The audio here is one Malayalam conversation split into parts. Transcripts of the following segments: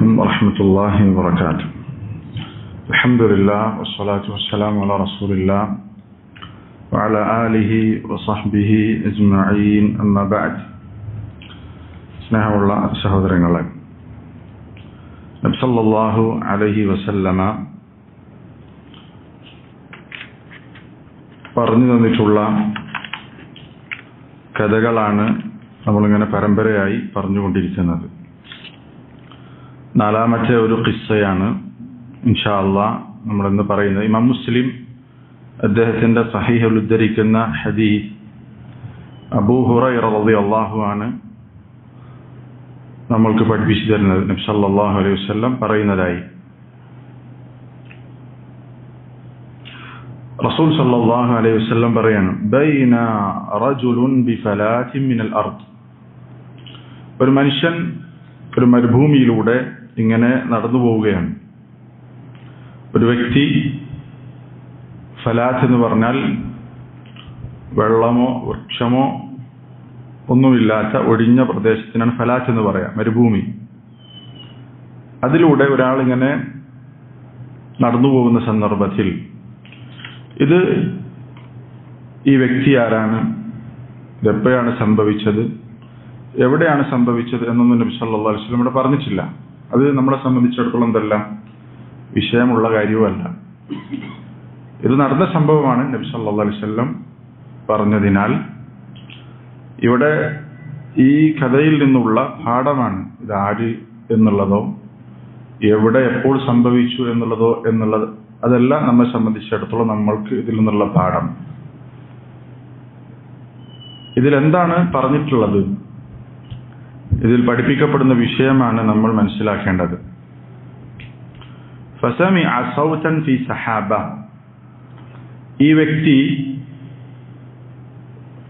عليكم ورحمة الله وبركاته. الحمد لله والصلاة والسلام على رسول الله وعلى آله وصحبه أجمعين أما بعد. സ്നേഹമുള്ള സഹോദരങ്ങളെ, നബി സല്ലല്ലാഹു അലൈഹി വസല്ലമ പറഞ്ഞു തന്നിട്ടുള്ള കഥകളാണ് നമ്മളിങ്ങനെ പരമ്പരയായി പറഞ്ഞുകൊണ്ടിരിക്കുന്നത്. നാലാമത്തെ ഒരു ഖിസ്സയാണ് ഇൻഷാ അല്ലാഹ് നമ്മളിന്ന് പറയുന്നത്. ഇമാം മുസ്ലിം അദ്ദേഹത്തിന്റെ സഹീഹിൽ ഉദ്ധരിക്കുന്ന ഹദീസ് അബൂ ഹുറൈറ റളിയല്ലാഹു അൻഹു നമ്മൾക്ക് പഠിപ്പിച്ചു തരുന്നത്. നബി സല്ലല്ലാഹു അലൈഹി വസല്ലം പറയുന്നതായി, റസൂൽ സല്ലല്ലാഹു അലൈഹി വസല്ലം പറയാണ്, ബൈന റജുലുൻ ബിഫലാത്തിൻ മിനൽ അർദ്. ഒരു മനുഷ്യൻ ഒരു മരുഭൂമിയിലൂടെ ഇങ്ങനെ നടന്നു പോവുകയാണ്. ഒരു വ്യക്തി, ഫലാത്ത് എന്ന് പറഞ്ഞാൽ വെള്ളമോ വൃക്ഷമോ ഒന്നുമില്ലാത്ത ഒഴിഞ്ഞ പ്രദേശത്തിനാണ് ഫലാത്ത് എന്ന് പറയാം, മരുഭൂമി. അതിലൂടെ ഒരാൾ ഇങ്ങനെ നടന്നു പോകുന്ന സന്ദർഭത്തിൽ ഇത് ഈ വ്യക്തി ആരാണ്, ഇതെപ്പോഴാണ് സംഭവിച്ചത്, എവിടെയാണ് സംഭവിച്ചത് എന്നൊന്നും നബി സല്ലല്ലാഹു അലൈഹി വസല്ലം ഇവിടെ പറഞ്ഞിട്ടില്ല. അത് നമ്മളെ സംബന്ധിച്ചിടത്തോളം എന്തല്ല, വിഷയമുള്ള കാര്യവുമല്ല. ഇത് നടന്ന സംഭവമാണ് നബി സല്ലല്ലാഹു അലൈഹി വസല്ലം പറഞ്ഞതിനാൽ ഇവിടെ ഈ കഥയിൽ നിന്നുള്ള പാഠമാണ് ഇത് ആര് എന്നുള്ളതോ എവിടെ എപ്പോൾ സംഭവിച്ചു എന്നുള്ളത് അതല്ല നമ്മെ സംബന്ധിച്ചിടത്തോളം നമ്മൾക്ക് ഇതിൽ നിന്നുള്ള പാഠം. ഇതിലെന്താണ് പറഞ്ഞിട്ടുള്ളത്, ഇതിൽ പഠിപ്പിക്കപ്പെടുന്ന വിഷയമാണ് നമ്മൾ മനസ്സിലാക്കേണ്ടത്. ഫസമിഅ സൗതൻ ഫീ സഹാബ. ഈ വ്യക്തി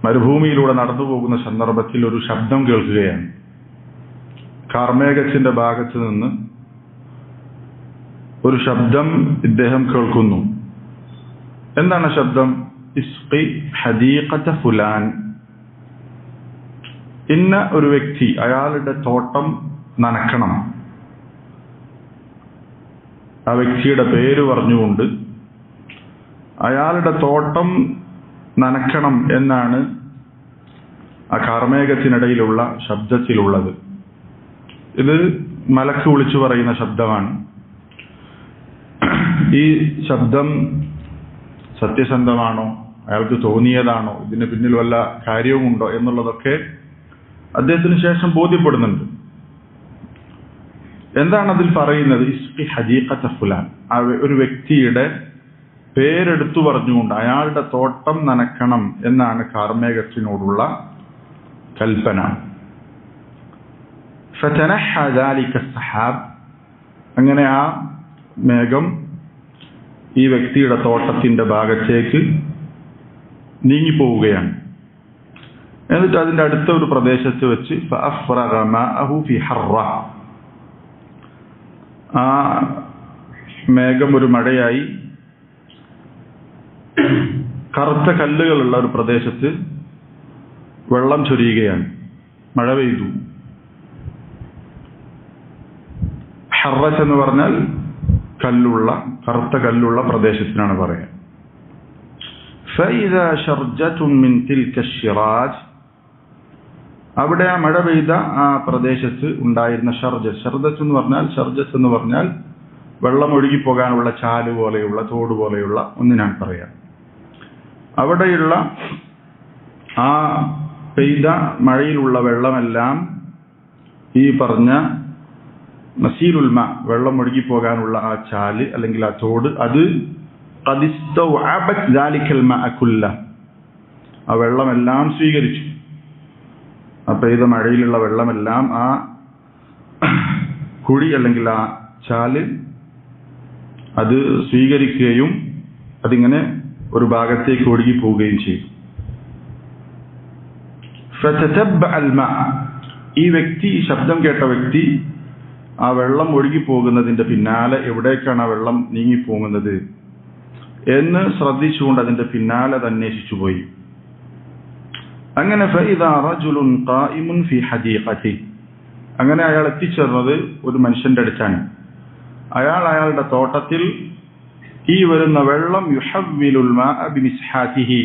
മരുഭൂമിയിലൂടെ നടന്നു പോകുന്ന സന്ദർഭത്തിൽ ഒരു ശബ്ദം കേൾക്കുകയാണ്. കാർമേഘത്തിന്റെ ഭാഗത്ത് നിന്ന് ഒരു ശബ്ദം ഇദ്ദേഹം കേൾക്കുന്നു. എന്താണ് ശബ്ദം? ഇസ്ഖി ഹദീഖത ഫുലാൻ. ഇന്ന ഒരു വ്യക്തി അയാളുടെ തോട്ടം നനക്കണം. ആ വ്യക്തിയുടെ പേര് പറഞ്ഞുകൊണ്ട് അയാളുടെ തോട്ടം നനക്കണം എന്നാണ് ആ കാർമേഘത്തിനിടയിലുള്ള ശബ്ദത്തിലുള്ളത്. ഇത് മലക്ക് വിളിച്ചു പറയുന്ന ശബ്ദമാണ്. ഈ ശബ്ദം സത്യസന്ധമാണോ, അയാൾക്ക് തോന്നിയതാണോ, ഇതിന് പിന്നിൽ വല്ല കാര്യവുമുണ്ടോ എന്നുള്ളതൊക്കെ അദ്ദേഹത്തിന് ശേഷം ബോധ്യപ്പെടുന്നുണ്ട്. എന്താണ് അതിൽ പറയുന്നത്? ഇസ്ഖി ഹദീഖത ഫുലാൻ. ആ ഒരു വ്യക്തിയുടെ പേരെടുത്തു പറഞ്ഞുകൊണ്ട് അയാളുടെ തോട്ടം നനക്കണം എന്നാണ് കാർമേഘത്തിനോടുള്ള കൽപ്പന. ഫതനഹ ദാലിക സഹാബ്. അങ്ങനെ ആ മേഘം ഈ വ്യക്തിയുടെ തോട്ടത്തിന്റെ ഭാഗത്തേക്ക് നീങ്ങിപ്പോവുകയാണ്. എന്നിട്ട് അതിന്റെ അടുത്ത ഒരു പ്രദേശത്ത് വെച്ച് ഫഅഫ്റഗ മാഅഹു ഫി ഹർറ. ആ മേഘം ഒരു മഴയായി കറുത്ത കല്ലുകളുള്ള ഒരു പ്രദേശത്ത് വെള്ളം ചൊരിയുകയാണ്. മഴ പെയ്തു. ഹർറത്ത് എന്ന് പറഞ്ഞാൽ കല്ലുള്ള, കറുത്ത കല്ലുള്ള പ്രദേശത്തിനാണ് പറയുക. ഫഇദാ ശർജത്തുൻ മിൻ തിൽക ശിറാജ്. അവിടെ ആ മഴ പെയ്ത ആ പ്രദേശത്ത് ഉണ്ടായിരുന്ന ഷർജത്ത് എന്ന് പറഞ്ഞാൽ വെള്ളം ഒഴുകിപ്പോകാനുള്ള ചാല് പോലെയുള്ള, തോട് പോലെയുള്ള ഒന്നിനാണ് പറയാം. അവിടെയുള്ള ആ പെയ്ത മഴയിലുള്ള വെള്ളമെല്ലാം ഈ പറഞ്ഞ നസീലുൽ മാ, വെള്ളം ഒഴുകിപ്പോകാനുള്ള ആ ചാല് അല്ലെങ്കിൽ ആ തോട്, അത് ഖദിസ്തൗഅബത് ദാലികൽ മാഅ കുല്ല. ആ വെള്ളമെല്ലാം സ്വീകരിച്ചു. ആ പെയ്ത മഴയിലുള്ള വെള്ളമെല്ലാം ആ കുഴി അല്ലെങ്കിൽ ആ ചാല് അത് സ്വീകരിക്കുകയും അതിങ്ങനെ ഒരു ഭാഗത്തേക്ക് ഒഴുകി പോവുകയും ചെയ്തു. ഫതതബ്ബഅ അൽ-മാ. ഈ വ്യക്തി, ശബ്ദം കേട്ട വ്യക്തി, ആ വെള്ളം ഒഴുകി പോകുന്നതിന്റെ പിന്നാലെ എവിടേക്കാണ് ആ വെള്ളം നീങ്ങിപ്പോകുന്നത് എന്ന് ശ്രദ്ധിച്ചുകൊണ്ട് അതിന്റെ പിന്നാലെ അന്വേഷിച്ചു പോയി. അങ്ങനെ ഫഇദാ റജുലുൻ ഖായിമുൻ ഫീ ഹദീഖതി. അങ്ങനെ അയാൾ എത്തിച്ചേർന്നത് ഒരു മനുഷ്യന്റെ അടുത്താണ്. അയാളുടെ തോട്ടത്തിൽ ഈ വരുന്ന വെള്ളം യുഹവ്വിലുൽ മാഅ ബിമിസ്ഹാതിഹി,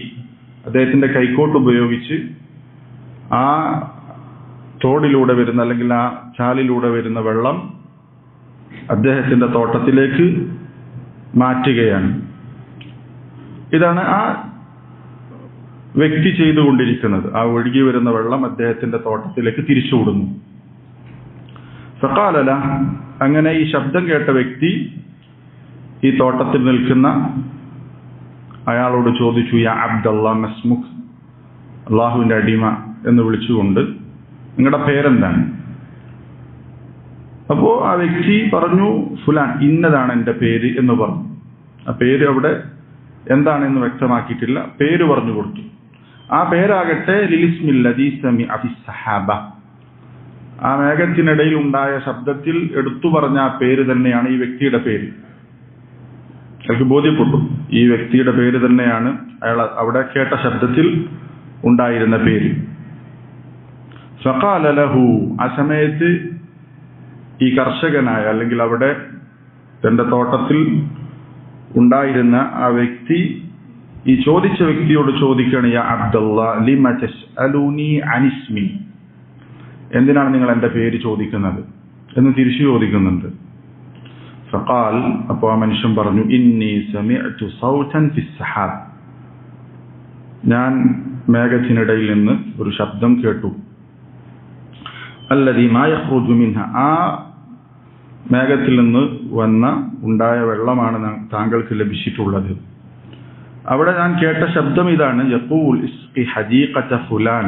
അദ്ദേഹത്തിന്റെ കൈക്കോട്ട് ഉപയോഗിച്ച് ആ തോടിലൂടെ വരുന്ന അല്ലെങ്കിൽ ആ ചാലിലൂടെ വരുന്ന വെള്ളം അദ്ദേഹത്തിന്റെ തോട്ടത്തിലേക്ക് മാറ്റുകയാണ്. ഇതാണ് ആ വ്യക്തി ചെയ്തുകൊണ്ടിരിക്കുന്നത്. ആ ഒഴുകി വരുന്ന വെള്ളം അദ്ദേഹത്തിന്റെ തോട്ടത്തിലേക്ക് തിരിച്ചുവിടുന്നു. ഫഖാല ലഹു, അങ്ങനെ ഈ ശബ്ദം കേട്ട വ്യക്തി ഈ തോട്ടത്തിൽ നിൽക്കുന്ന അയാളോട് ചോദിച്ചു, യാ അബ്ദല്ലാഹ് മസ്മുക്, അള്ളാഹുവിന്റെ അടിമ എന്ന് വിളിച്ചുകൊണ്ട് നിങ്ങളുടെ പേരെന്താണ്? അപ്പോ ആ വ്യക്തി പറഞ്ഞു, ഫുലാൻ, ഇന്നതാണ് എന്റെ പേര് എന്ന് പറഞ്ഞു. ആ പേര് അവിടെ എന്താണെന്ന് വ്യക്തമാക്കിയിട്ടില്ല, പേര് പറഞ്ഞു കൊടുത്തു. ആ പേരാകട്ടെ ലിലിസ്മില്ലദീ സമിഅ ഫിസ്സഹാബ, ആ മേഘത്തിനിടയിൽ ഉണ്ടായ ശബ്ദത്തിൽ എടുത്തു പറഞ്ഞ ആ പേര് തന്നെയാണ് ഈ വ്യക്തിയുടെ പേര്. അയാൾക്ക് ബോധ്യപ്പെട്ടു ഈ വ്യക്തിയുടെ പേര് തന്നെയാണ് അയാൾ അവിടെ കേട്ട ശബ്ദത്തിൽ ഉണ്ടായിരുന്ന പേര്. ഫഖാല ലഹു, ആ സമയത്ത് ഈ കർഷകനായ അല്ലെങ്കിൽ അവിടെ തന്റെ തോട്ടത്തിൽ ഉണ്ടായിരുന്ന ആ വ്യക്തി ഈ ചോദിച്ച വ്യക്തിയോട് ചോദിക്കുകയാണ്, യാ അബ്ദല്ലാഹ് ലിമ തസ്അലൂനി അനിസ്മി, എന്തിനാണ് നിങ്ങൾ എന്റെ പേര് ചോദിക്കുന്നത് എന്ന് തിരിച്ചു ചോദിക്കുന്നുണ്ട്. ഫഖാൽ, അപ്പോൾ ആ മനുഷ്യൻ പറഞ്ഞു, ഇന്നി സമിഅ്തു സൗതൻ ഫിസ്സഹാബ്, ഞാൻ മേഘത്തിനിടയിൽ നിന്ന് ഒരു ശബ്ദം കേട്ടു. അല്ലദീ മാ യഖ്റുജു മിൻഹ, ആ മേഘത്തിൽ നിന്ന് ഉണ്ടായ വെള്ളമാണ് താങ്കൾക്ക് ലഭിച്ചിട്ടുള്ളത്. അവിടെ ഞാൻ കേട്ട ശബ്ദം ഇതാണ്, യഖൂൽ ഇസ്ഖി ഹദീഖത ഫുലാൻ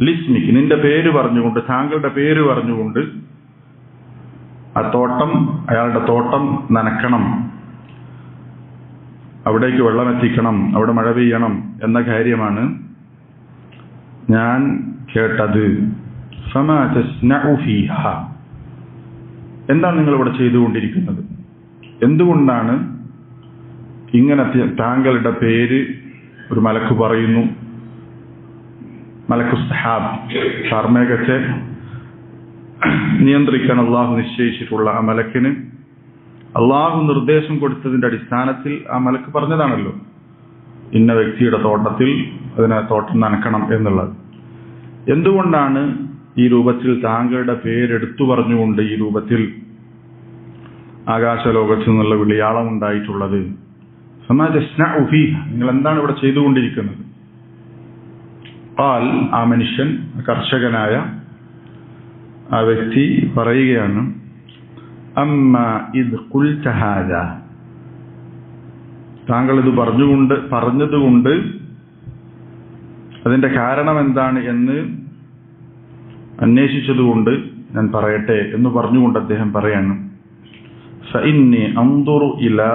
ലിസ്മിക്, നിന്റെ പേര് പറഞ്ഞുകൊണ്ട്, താങ്കളുടെ പേര് പറഞ്ഞുകൊണ്ട് ആ തോട്ടം, അയാളുടെ തോട്ടം നനക്കണം, അവിടേക്ക് വെള്ളം എത്തിക്കണം, അവിടെ മഴ പെയ്യണം എന്ന കാര്യമാണ് ഞാൻ കേട്ടത്. ഫമാ തസ്നഉ ഫീഹാ, എന്താണ് നിങ്ങൾ ഇവിടെ ചെയ്തുകൊണ്ടിരിക്കുന്നത്? എന്തുകൊണ്ടാണ് ഇങ്ങനെ താങ്കളുടെ പേര് ഒരു മലക്ക് പറയുന്നു? മലക്കു സഹാബ്, കാർമേഘത്തെ നിയന്ത്രിക്കാൻ അള്ളാഹു നിശ്ചയിച്ചിട്ടുള്ള ആ മലക്കിന് അള്ളാഹു നിർദ്ദേശം കൊടുത്തതിന്റെ അടിസ്ഥാനത്തിൽ ആ മലക്ക് പറഞ്ഞതാണല്ലോ ഇന്ന വ്യക്തിയുടെ തോട്ടത്തിൽ അതിനെ തോട്ടം നനക്കണം എന്നുള്ളത്. എന്തുകൊണ്ടാണ് ഈ രൂപത്തിൽ താങ്കളുടെ പേരെടുത്തു പറഞ്ഞുകൊണ്ട് ഈ രൂപത്തിൽ ആകാശലോകത്തു നിന്നുള്ള വിളിയാളം ഉണ്ടായിട്ടുള്ളത്? നിങ്ങൾ എന്താണ് ഇവിടെ ചെയ്തുകൊണ്ടിരിക്കുന്നത്? ഖാൽ, ആ മനുഷ്യൻ, കർഷകനായ ആ വ്യക്തി പറയുകയാണ്, അമ്മ ഇദ് ഖുൽത ഹാദാ, താങ്കൾ ഇത് പറഞ്ഞതുകൊണ്ട് അതിന്റെ കാരണം എന്താണ് എന്ന് അന്വേഷിച്ചതുകൊണ്ട് ഞാൻ പറയട്ടെ എന്ന് പറഞ്ഞുകൊണ്ട് അദ്ദേഹം പറയാണ്, ഫഇന്നി അൻദുറു ഇലാ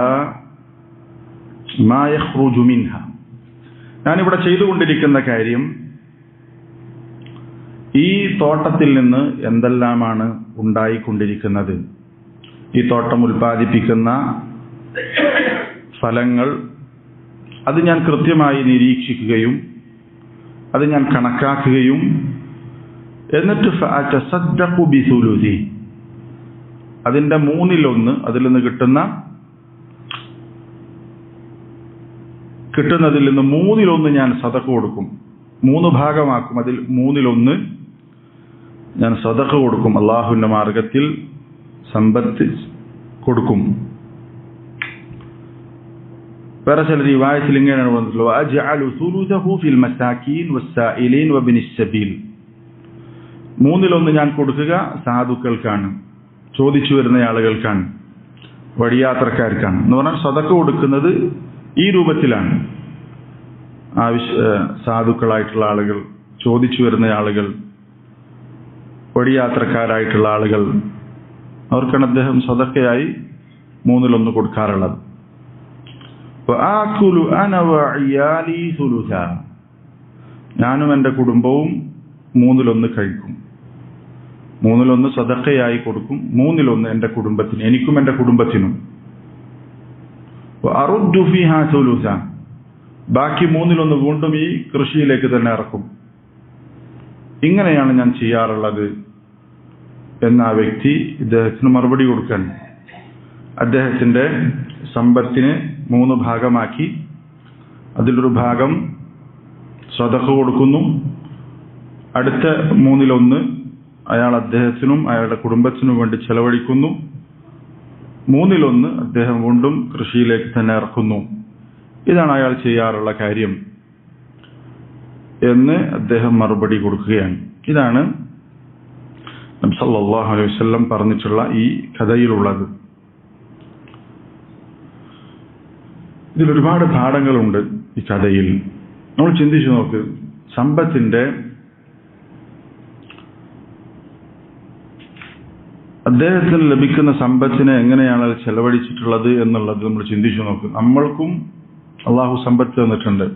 മാ യഖ്റുജു മിൻഹ, ഞാനിവിടെ ചെയ്തുകൊണ്ടിരിക്കുന്ന കാര്യം ഈ തോട്ടത്തിൽ നിന്ന് എന്തെല്ലാമാണ് ഉണ്ടായിക്കൊണ്ടിരിക്കുന്നത്, ഈ തോട്ടം ഉൽപ്പാദിപ്പിക്കുന്ന ഫലങ്ങൾ, അത് ഞാൻ കൃത്യമായി നിരീക്ഷിക്കുകയും അത് ഞാൻ കണക്കാക്കുകയും എന്നിട്ട് ഫഅതസദ്ദഖു ബിസുലുസി, അതിന്റെ 1/3 അതിൽ നിന്ന് കിട്ടുന്നതിൽ നിന്ന് 1/3 ഞാൻ സദഖ കൊടുക്കും, 3 ഭാഗമാക്കും, അതിൽ 1/3 ഞാൻ സദഖ കൊടുക്കും, അള്ളാഹുവിന്റെ മാർഗത്തിൽ സമ്പത്ത് കൊടുക്കും. വേറെ ചില റിവായത്തിൽ ഇങ്ങനെയാണ് വന്നിട്ടുള്ളത്, അജ്അലു സുലുസഹു ഫിൽ മസാകീൻ വസ്സായിലീൻ വബിനിസ് സബീൽ, 1/3 ഞാൻ കൊടുക്കുക സാധുക്കൾക്കാണ്, ചോദിച്ചു വരുന്ന ആളുകൾക്കാണ്, വഴിയാത്രക്കാർക്കാണ് എന്ന് പറഞ്ഞാൽ സദഖ കൊടുക്കുന്നത് ഈ രൂപത്തിലാണ്. സാധുക്കളായിട്ടുള്ള ആളുകൾ, ചോദിച്ചു വരുന്ന ആളുകൾ, വഴിയാത്രക്കാരായിട്ടുള്ള ആളുകൾ, അവർക്കാണ് അദ്ദേഹം സദഖയായി 1/3 കൊടുക്കാറുള്ളത്. ഞാനും എൻ്റെ കുടുംബവും 1/3 കഴിക്കും, 1/3 സദഖയായി കൊടുക്കും, 1/3 എൻ്റെ കുടുംബത്തിന്, എനിക്കും എൻ്റെ കുടുംബത്തിനും. അറുദ്ദു ഫീഹാ സുലുസ, ബാക്കി 1/3 വീണ്ടും ഈ കൃഷിയിലേക്ക് തന്നെ ഇറക്കും. ഇങ്ങനെയാണ് ഞാൻ ചെയ്യാറുള്ളത് എന്ന ആ വ്യക്തി ഇദ്ദേഹത്തിന് മറുപടി കൊടുക്കാൻ അദ്ദേഹത്തിന്റെ സമ്പത്തിനെ 3 ഭാഗമാക്കി അതിലൊരു ഭാഗം സദഖ കൊടുക്കുന്നു, അടുത്ത 1/3 അയാൾ അദ്ദേഹത്തിനും അയാളുടെ കുടുംബത്തിനും വേണ്ടി ചെലവഴിക്കുന്നു, 1/3 അദ്ദേഹം വീണ്ടും കൃഷിയിലേക്ക് തന്നെ ഇറക്കുന്നു. ഇതാണ് അയാൾ ചെയ്യാറുള്ള കാര്യം എന്ന് അദ്ദേഹം മറുപടി കൊടുക്കുകയാണ്. ഇതാണ് നബി സല്ലല്ലാഹു അലൈഹി വസല്ലം പറഞ്ഞിട്ടുള്ള ഈ കഥയിലുള്ളത്. ഇതിൽ ഒരുപാട് പാഠങ്ങളുണ്ട് ഈ കഥയിൽ. നമ്മൾ ചിന്തിച്ചു നോക്ക്, സമ്പത്തിന്റെ അദ്ദേഹത്തിന് ലഭിക്കുന്ന സമ്പത്തിനെ എങ്ങനെയാണ് ചെലവഴിച്ചിട്ടുള്ളത് എന്നുള്ളത് നമ്മൾ ചിന്തിച്ചു നോക്ക്. നമ്മൾക്കും അള്ളാഹു സമ്പത്ത് തന്നിട്ടുണ്ട്.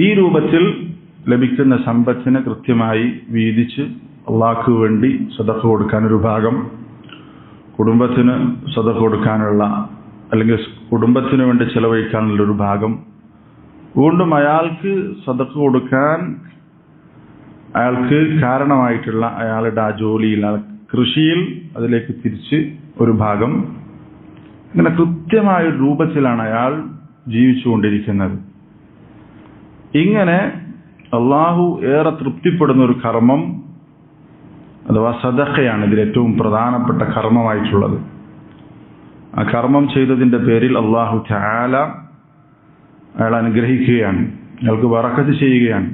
ഈ രൂപത്തിൽ ലഭിക്കുന്ന സമ്പത്തിനെ കൃത്യമായി വീതിച്ച് അള്ളാഹ്ക്ക് വേണ്ടി സദഖ കൊടുക്കാൻ ഒരു ഭാഗം, കുടുംബത്തിന് സദഖ കൊടുക്കാനുള്ള അല്ലെങ്കിൽ കുടുംബത്തിന് വേണ്ടി ചെലവഴിക്കാനുള്ള ഒരു ഭാഗം, വീണ്ടും അയാൾക്ക് സദഖ കൊടുക്കാൻ അയാൾക്ക് കാരണമായിട്ടുള്ള അയാളുടെ ആ ജോലിയിൽ കൃഷിയിൽ അതിലേക്ക് തിരിച്ച് ഒരു ഭാഗം, ഇങ്ങനെ കൃത്യമായ രൂപത്തിലാണ് അയാൾ ജീവിച്ചുകൊണ്ടിരിക്കുന്നത്. ഇങ്ങനെ അള്ളാഹു ഏറെ തൃപ്തിപ്പെടുന്ന ഒരു കർമ്മം അഥവാ സദഖയാണ് ഇതിൽ ഏറ്റവും പ്രധാനപ്പെട്ട കർമ്മമായിട്ടുള്ളത്. ആ കർമ്മം ചെയ്തതിന്റെ പേരിൽ അള്ളാഹു തആല അയാൾ അനുഗ്രഹിക്കുകയാണ്, അയാൾക്ക് ബറക്കത്ത് ചെയ്യുകയാണ്.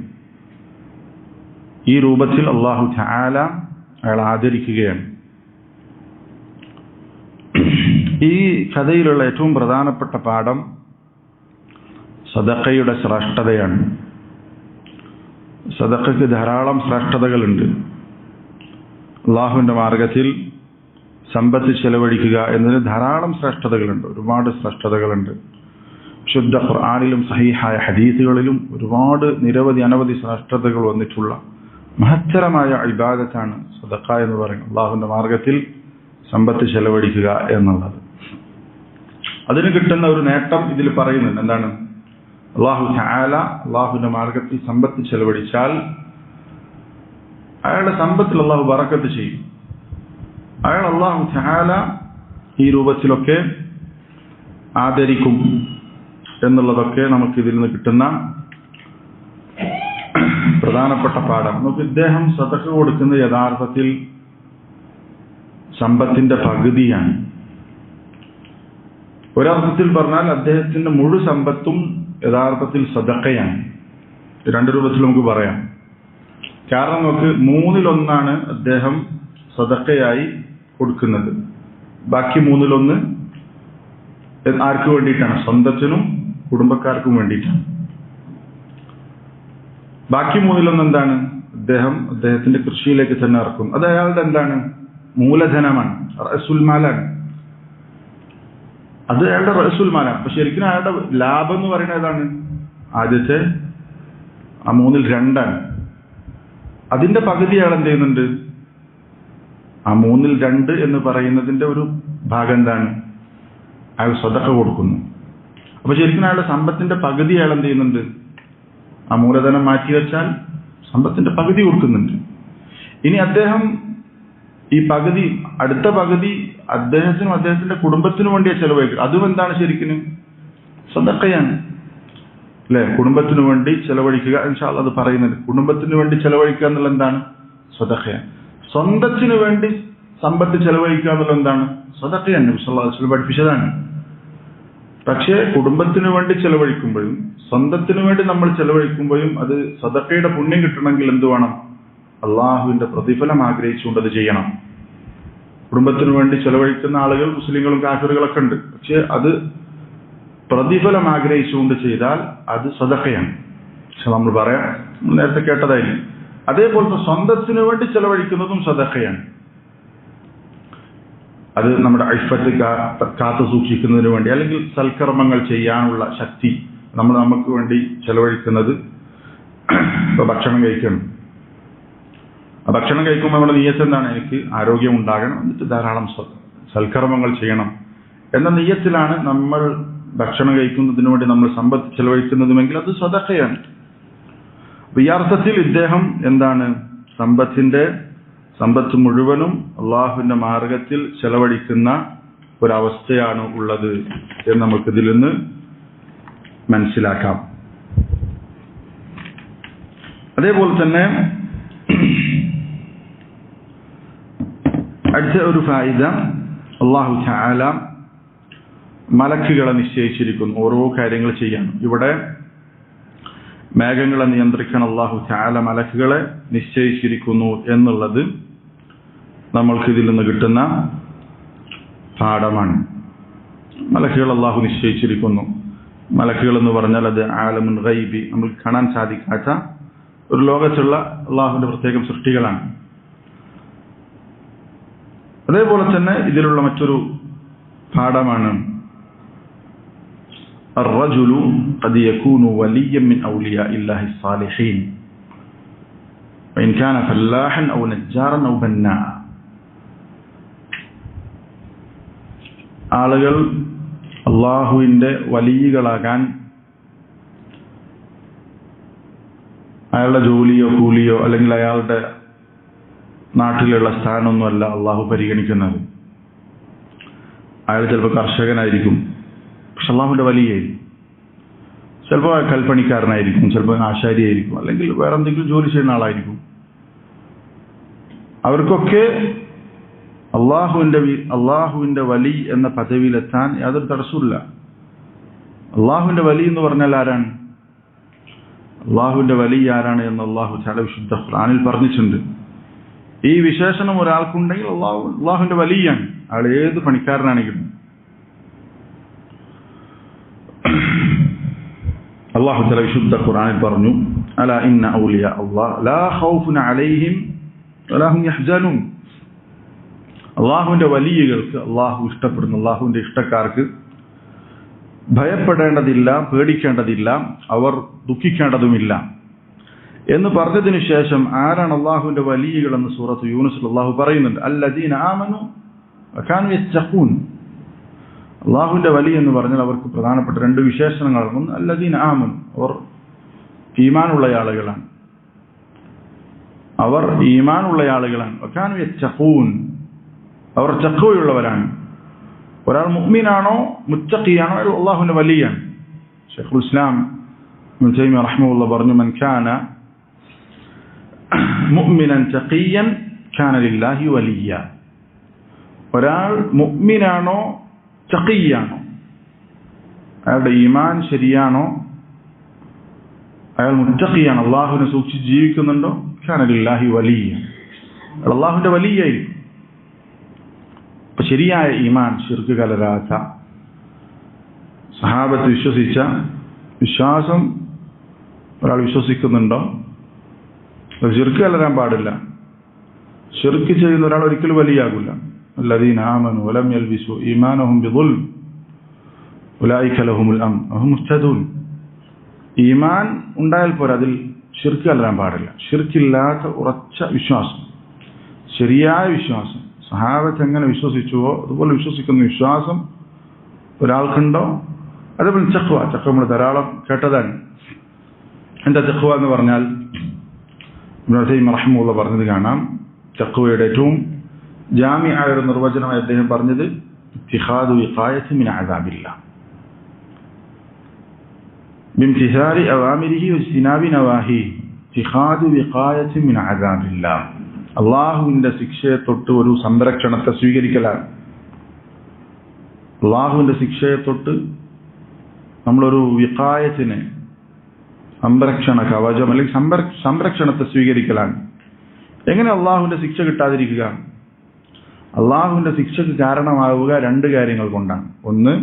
ഈ രൂപത്തിൽ അള്ളാഹു തആല അയാൾ ആദരിക്കുകയാണ്. ഈ കഥയിലുള്ള ഏറ്റവും പ്രധാനപ്പെട്ട പാഠം സദഖയുടെ ശ്രേഷ്ഠതയാണ്. സദഖയ്ക്ക് ധാരാളം ശ്രേഷ്ഠതകളുണ്ട്. അള്ളാഹുവിന്റെ മാർഗത്തിൽ സമ്പത്ത് ചെലവഴിക്കുക എന്നതിന് ധാരാളം ശ്രേഷ്ഠതകളുണ്ട്, ഒരുപാട് ശ്രേഷ്ഠതകളുണ്ട്. ശുദ്ധ ഖുർആനിലും സഹീഹായ ഹദീസുകളിലും ഒരുപാട് അനവധി ശ്രേഷ്ഠതകൾ വന്നിട്ടുള്ള മഹത്തരമായ ഇബാദത്താണ് സദഖ എന്ന് പറയുന്നത്. അള്ളാഹുവിന്റെ മാർഗത്തിൽ സമ്പത്ത് ചെലവഴിക്കുക എന്നുള്ളത്. അതിന് കിട്ടുന്ന ഒരു നേട്ടം ഇതിൽ പറയുന്നുണ്ട്. എന്താണ്? അള്ളാഹു തആല അള്ളാഹുവിന്റെ മാർഗത്തിൽ സമ്പത്ത് ചെലവഴിച്ചാൽ അയാളുടെ സമ്പത്തിൽ അള്ളാഹു ബറക്കത്ത് ചെയ്യും. അള്ളാഹു തആല ഈ രൂപത്തിലൊക്കെ ആദരിക്കും എന്നുള്ളതൊക്കെ നമുക്ക് ഇതിൽ നിന്ന് കിട്ടുന്ന പ്രധാനപ്പെട്ട പാഠം. നമുക്ക് ഇദ്ദേഹം സദഖ കൊടുക്കുന്നത് യഥാർത്ഥത്തിൽ സമ്പത്തിന്റെ പകുതിയാണ്. ഒരർത്ഥത്തിൽ പറഞ്ഞാൽ അദ്ദേഹത്തിന്റെ മുഴു സമ്പത്തും യഥാർത്ഥത്തിൽ സദഖയാണ്. 2 രൂപത്തിൽ നമുക്ക് പറയാം. കാരണം നമുക്ക് 1/3 അദ്ദേഹം സദഖയായി കൊടുക്കുന്നത്, ബാക്കി 1/3 ആർക്ക് വേണ്ടിയിട്ടാണ്? സ്വന്തത്തിനും കുടുംബക്കാർക്കും വേണ്ടിയിട്ടാണ്. ബാക്കി 1/3 എന്താണ്? അദ്ദേഹത്തിന്റെ കൃഷിയിലേക്ക് തന്നെ ഇറക്കും. അത് അയാളുടെ എന്താണ്? മൂലധനമാണ്, റഅസുൽ മാലാണ്. അത് അയാളുടെ റഅസുൽ മാലാണ്. പക്ഷെ ശരിക്കും അയാളുടെ ലാഭം എന്ന് പറയുന്നത് ഏതാണ്? ആദ്യത്തെ ആ 2/3 അതിന്റെ പകുതി അയാൾ എന്ത് ചെയ്യുന്നുണ്ട്? ആ 2/3 എന്ന് പറയുന്നതിന്റെ ഒരു ഭാഗം എന്താണ്? അയാൾ സദഖ കൊടുക്കുന്നു. അപ്പൊ ശരിക്കും അയാളുടെ സമ്പത്തിന്റെ പകുതി അയാൾ എന്ത് ചെയ്യുന്നുണ്ട്? ആ മൂലധനം മാറ്റിവെച്ചാൽ സമ്പത്തിന്റെ പകുതി കൊടുക്കുന്നുണ്ട്. ഇനി അദ്ദേഹം ഈ പകുതി, അടുത്ത പകുതി അദ്ദേഹത്തിനും അദ്ദേഹത്തിന്റെ കുടുംബത്തിനും വേണ്ടിയാ ചെലവഴിക്കുക. അതും എന്താണ്? ശരിക്കും സദഖയാണ്, അല്ലെ? കുടുംബത്തിനു വേണ്ടി ചെലവഴിക്കുക. ഇൻഷാ അല്ലാഹ് അത് പറയുന്നുണ്ട്. കുടുംബത്തിന് വേണ്ടി ചെലവഴിക്കുക എന്നുള്ള എന്താണ്? സദഖയാണ്. സ്വന്തത്തിനു വേണ്ടി സമ്പത്ത് ചെലവഴിക്കുക എന്നുള്ള എന്താണ്? സദഖയാണ്. നബി സല്ലല്ലാഹു അലൈഹി വസല്ലം പഠിപ്പിച്ചതാണ്. പക്ഷേ കുടുംബത്തിനു വേണ്ടി ചെലവഴിക്കുമ്പോഴും സ്വന്തത്തിനു വേണ്ടി നമ്മൾ ചെലവഴിക്കുമ്പോഴും അത് സദഖയുടെ പുണ്യം കിട്ടണമെങ്കിൽ എന്ത് വേണം? അള്ളാഹുവിന്റെ പ്രതിഫലം ആഗ്രഹിച്ചുകൊണ്ട് അത് ചെയ്യണം. കുടുംബത്തിനു വേണ്ടി ചെലവഴിക്കുന്ന ആളുകൾ മുസ്ലിങ്ങളും കാഫിറുകളൊക്കെ ഉണ്ട്. പക്ഷെ അത് പ്രതിഫലം ആഗ്രഹിച്ചുകൊണ്ട് ചെയ്താൽ അത് സദഖയാണ്. പക്ഷെ നമ്മൾ പറയാം, നേരത്തെ കേട്ടതായിരിക്കും. അതേപോലത്തെ സ്വന്തത്തിനു വേണ്ടി ചെലവഴിക്കുന്നതും സദഖയാണ്. അത് നമ്മുടെ ഇഫ്ഫത്ത് കാത്തു സൂക്ഷിക്കുന്നതിന് വേണ്ടി, അല്ലെങ്കിൽ സൽക്കർമ്മങ്ങൾ ചെയ്യാനുള്ള ശക്തി നമുക്ക് വേണ്ടി ചെലവഴിക്കുന്നത്. ഇപ്പൊ ഭക്ഷണം കഴിക്കണം. ആ ഭക്ഷണം കഴിക്കുമ്പോൾ നമ്മുടെ നിയ്യത്ത് എന്താണ്? എനിക്ക് ആരോഗ്യം ഉണ്ടാകണം, എന്നിട്ട് ധാരാളം സൽക്കർമ്മങ്ങൾ ചെയ്യണം എന്ന നിയ്യത്തിലാണ് നമ്മൾ ഭക്ഷണം കഴിക്കുന്നതിന് വേണ്ടി നമ്മൾ സമ്പത്ത് ചെലവഴിക്കുന്നതുമെങ്കിൽ അത് സദഖയാണ്. ഈ അർത്ഥത്തിൽ ഇദ്ദേഹം എന്താണ് സമ്പത്ത് മുഴുവനും അള്ളാഹുവിന്റെ മാർഗത്തിൽ ചെലവഴിക്കുന്ന ഒരവസ്ഥയാണ് ഉള്ളത് എന്ന് നമുക്കിതിൽ നിന്ന് മനസ്സിലാക്കാം. അതേപോലെ തന്നെ അടുത്ത ഒരു ഫായിദ, അല്ലാഹു തആല മലക്കുകളെ നിശ്ചയിച്ചിരിക്കുന്നു ഓരോ കാര്യങ്ങൾ ചെയ്യാൻ. ഇവിടെ മേഘങ്ങളെ നിയന്ത്രിക്കാൻ അല്ലാഹു തആല മലക്കുകളെ നിശ്ചയിച്ചിരിക്കുന്നു എന്നുള്ളത് നമ്മൾക്ക് ഇതിൽ നിന്ന് കിട്ടുന്ന പാഠമാണ്. മലക്കുകൾ അല്ലാഹു നിശ്ചയിച്ചിരിക്കുന്നു. മലക്കുകൾ എന്ന് പറഞ്ഞാൽ അത് ആലമുൽ ഗൈബി, നമുക്ക് കാണാൻ സാധിക്കാത്ത ഒരു ലോകത്തുള്ള അല്ലാഹുവിന്റെ പ്രത്യേകം സൃഷ്ടികളാണ്. അതേപോലെ തന്നെ ഇതിലുള്ള മറ്റൊരു പാഠമാണ് الرجل قد يكون وليا من أولياء الله الصالحين وإن كان فلاحا أو نجارا أو بناء. ആളുകൾ അള്ളാഹുവിന്റെ വലിയകളാകാൻ അയാളുടെ ജോലിയോ കൂലിയോ അല്ലെങ്കിൽ അയാളുടെ നാട്ടിലുള്ള സ്ഥാനമൊന്നുമല്ല അള്ളാഹു പരിഗണിക്കുന്നത്. അയാൾ ചിലപ്പോൾ കർഷകനായിരിക്കും, പക്ഷെ അള്ളാഹുവിന്റെ വലിയായിരിക്കും. ചിലപ്പോൾ കൽപ്പണിക്കാരനായിരിക്കും, ചിലപ്പോൾ ആശാരിയായിരിക്കും, അല്ലെങ്കിൽ വേറെ എന്തെങ്കിലും ജോലി ചെയ്യുന്ന ആളായിരിക്കും. അവർക്കൊക്കെ അള്ളാഹുവിന്റെ വലി എന്ന പദവിയിലെത്താൻ യാതൊരു തടസ്സമില്ല. അള്ളാഹുവിന്റെ വലി എന്ന് പറഞ്ഞാൽ ആരാണ്? അള്ളാഹുവിന്റെ വലി ആരാണ് എന്ന് അള്ളാഹു തആല വിശുദ്ധ ഖുർആനിൽ പറഞ്ഞിട്ടുണ്ട്. ഈ വിശേഷണം ഒരാൾക്കുണ്ടെങ്കിൽ അള്ളാഹുവിന്റെ വലിയാണ്. അയാൾ ഏത് പണിക്കാരനാണെങ്കിലും. അള്ളാഹു തആല വിശുദ്ധ ഖുർആനിൽ പറഞ്ഞു, അലാ ഇന്ന ഔലിയാ അല്ലാഹ് ലാ ഖൗഫുൻ അലൈഹിം വലാ ഹും യഹ്സനൂൻ. അള്ളാഹുവിന്റെ വലിയകൾക്ക്, അള്ളാഹു ഇഷ്ടപ്പെടുന്ന അള്ളാഹുവിന്റെ ഇഷ്ടക്കാർക്ക് ഭയപ്പെടേണ്ടതില്ല, പേടിക്കേണ്ടതില്ല, അവർ ദുഃഖിക്കേണ്ടതുമില്ല എന്ന് പറഞ്ഞതിനു ശേഷം ആരാണ് അള്ളാഹുവിന്റെ വലിയകൾ എന്ന് സൂറത്ത് യൂനുസിൽ അള്ളാഹു പറയുന്നുണ്ട്. അല്ലദീന ആമനു വകാനൂ യത്തഖൂൻ. അള്ളാഹുവിന്റെ വലിയ എന്ന് പറഞ്ഞാൽ അവർക്ക് പ്രധാനപ്പെട്ട രണ്ട് വിശേഷണങ്ങളാണ്. ഒന്ന് അല്ലദീന ആമനു, അവർ ഈമാനുള്ള ആളുകളാണ്. വകാനൂ യത്തഖൂൻ, അവർ തഖ്വയുള്ളവരാണ്. ഒരാൾ മുഅ്മിനാണോ മുത്തഖിയാണോ അയാൾ അള്ളാഹുവിന്റെ വലിയാണ്. ശൈഖുൽ ഇസ്ലാം ഇബ്നു തൈമിയ്യ റഹിമഹുല്ലാഹ് പറഞ്ഞു, മൻ കാന മുഅ്മിനൻ തഖിയ്യൻ കാന ലില്ലാഹി വലിയ. ഒരാൾ മുഅ്മിനാണോ തഖിയാണോ, അയാളുടെ ഈമാൻ ശരിയാണോ, അയാൾ മുത്തഖിയാണ്, അള്ളാഹുവിനെ സൂക്ഷിച്ച് ജീവിക്കുന്നുണ്ടോ, കാന ലില്ലാഹി വലിയ, അള്ളാഹുവിന്റെ വലിയായിരിക്കും. അപ്പൊ ശരിയായ ഈമാൻ, ശിർക്ക് കലരാത്ത, സഹാബത്ത് വിശ്വസിച്ച വിശ്വാസം ഒരാൾ വിശ്വസിക്കുന്നുണ്ടോ, ശിർക്ക് കലരാൻ പാടില്ല. ശിർക്ക് ചെയ്യുന്ന ഒരാൾ ഒരിക്കലും വലിയാകില്ല. അല്ലദീന ആമനു വലം യൽബിസു ഈമാനഹും ബിദുൽം ഉലൈക ലഹുമുൽ അംൻ വഹും മുഹ്തദൂൻ. ഈമാൻ ഉണ്ടായാൽ പോരാ, അതിൽ ശിർക്ക് കലരാൻ പാടില്ല. ശിർക്കില്ലാത്ത ഉറച്ച വിശ്വാസം, ശരിയായ വിശ്വാസം, സഹാബത്ത് എങ്ങനെ വിശ്വസിച്ചുവോ അതുപോലെ വിശ്വസിക്കുന്ന വിശ്വാസം ഒരാൾക്കുണ്ടോ. അതേപോലെ തഖ്വ നമ്മൾ ധാരാളം കേട്ടതാണ്. എന്താ തഖ്വ എന്ന് പറഞ്ഞാൽ ഇബ്നു തൈമിയ്യ റഹിമഹുല്ലാഹ് പറഞ്ഞത് കാണാം. തഖ്വയുടെ ഏറ്റവും ജാമിഅ ഒരു നിർവചനമായി അദ്ദേഹം പറഞ്ഞത് ഇത്തിഖാദു വിഖായത്തി മിൻ അദാബില്ലാഹ് ബിംതിസാലി അവാമിരിഹി വജ്തിനാബി നവാഹിഹി. ഇത്തിഖാദു വിഖായത്തി മിൻ അദാബില്ലാഹ്, അള്ളാഹുവിന്റെ ശിക്ഷയെ തൊട്ട് ഒരു സംരക്ഷണത്തെ സ്വീകരിക്കലാണ്. അള്ളാഹുവിന്റെ ശിക്ഷയെ തൊട്ട് നമ്മളൊരു വിഖായത്തിനെ, സംരക്ഷണ കവചം അല്ലെങ്കിൽ സംരക്ഷണത്തെ സ്വീകരിക്കലാണ്. എങ്ങനെ അള്ളാഹുവിന്റെ ശിക്ഷ കിട്ടാതിരിക്കുക? അള്ളാഹുവിന്റെ ശിക്ഷക്ക് കാരണമാവുക രണ്ട് കാര്യങ്ങൾ കൊണ്ടാണ്. ഒന്ന്,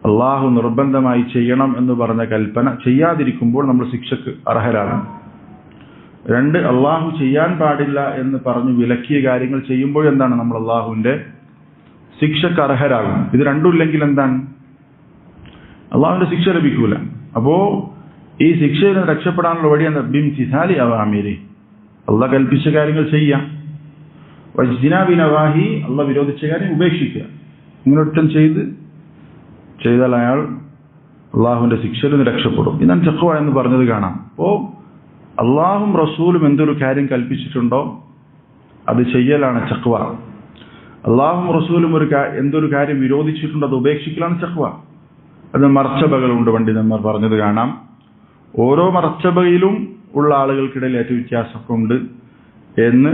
അള്ളാഹു നിർബന്ധമായി ചെയ്യണം എന്ന് പറഞ്ഞ കൽപ്പന ചെയ്യാതിരിക്കുമ്പോൾ നമ്മൾ ശിക്ഷക്ക് അർഹരാകും. രണ്ട്, അള്ളാഹു ചെയ്യാൻ പാടില്ല എന്ന് പറഞ്ഞു വിലക്കിയ കാര്യങ്ങൾ ചെയ്യുമ്പോൾ എന്താണ്, നമ്മൾ അള്ളാഹുവിന്റെ ശിക്ഷക്ക് അർഹരാകും. ഇത് രണ്ടും ഇല്ലെങ്കിൽ എന്താണ്, അള്ളാഹുവിന്റെ ശിക്ഷ ലഭിക്കൂല. അപ്പോ ഈ ശിക്ഷയിൽ നിന്ന് രക്ഷപ്പെടാനുള്ള വഴി എന്താ? ബിംതിസാലി അവാമിരി, അള്ളാഹ് കൽപ്പിച്ച കാര്യങ്ങൾ ചെയ്യാം. വജ്തിനാബി നവാഹി, അള്ളാഹ് വിരോധിച്ച കാര്യം ഉപേക്ഷിക്കുക. ഇങ്ങനൊട്ടും ചെയ്താൽ അയാൾ അള്ളാഹുവിന്റെ ശിക്ഷയിൽ നിന്ന് രക്ഷപ്പെടും. ഇതാണ് തഖ്വ എന്ന് പറഞ്ഞത് കാണാം. അപ്പോൾ അള്ളാഹും റസൂലും എന്തൊരു കാര്യം കൽപ്പിച്ചിട്ടുണ്ടോ അത് ചെയ്യലാണ് തഖ്വ. അള്ളാഹും റസൂലും എന്തൊരു കാര്യം വിരോധിച്ചിട്ടുണ്ടോ അത് ഉപേക്ഷിക്കലാണ് തഖ്വ. അത് മർച്ചബകളുണ്ട്. പണ്ഡിതന്മാർ പറഞ്ഞത് കാണാം. ഓരോ മർച്ചബയിലും ഉള്ള ആളുകൾക്കിടയിൽ ഏറ്റവും വ്യത്യാസമൊക്കെ ഉണ്ട് എന്ന്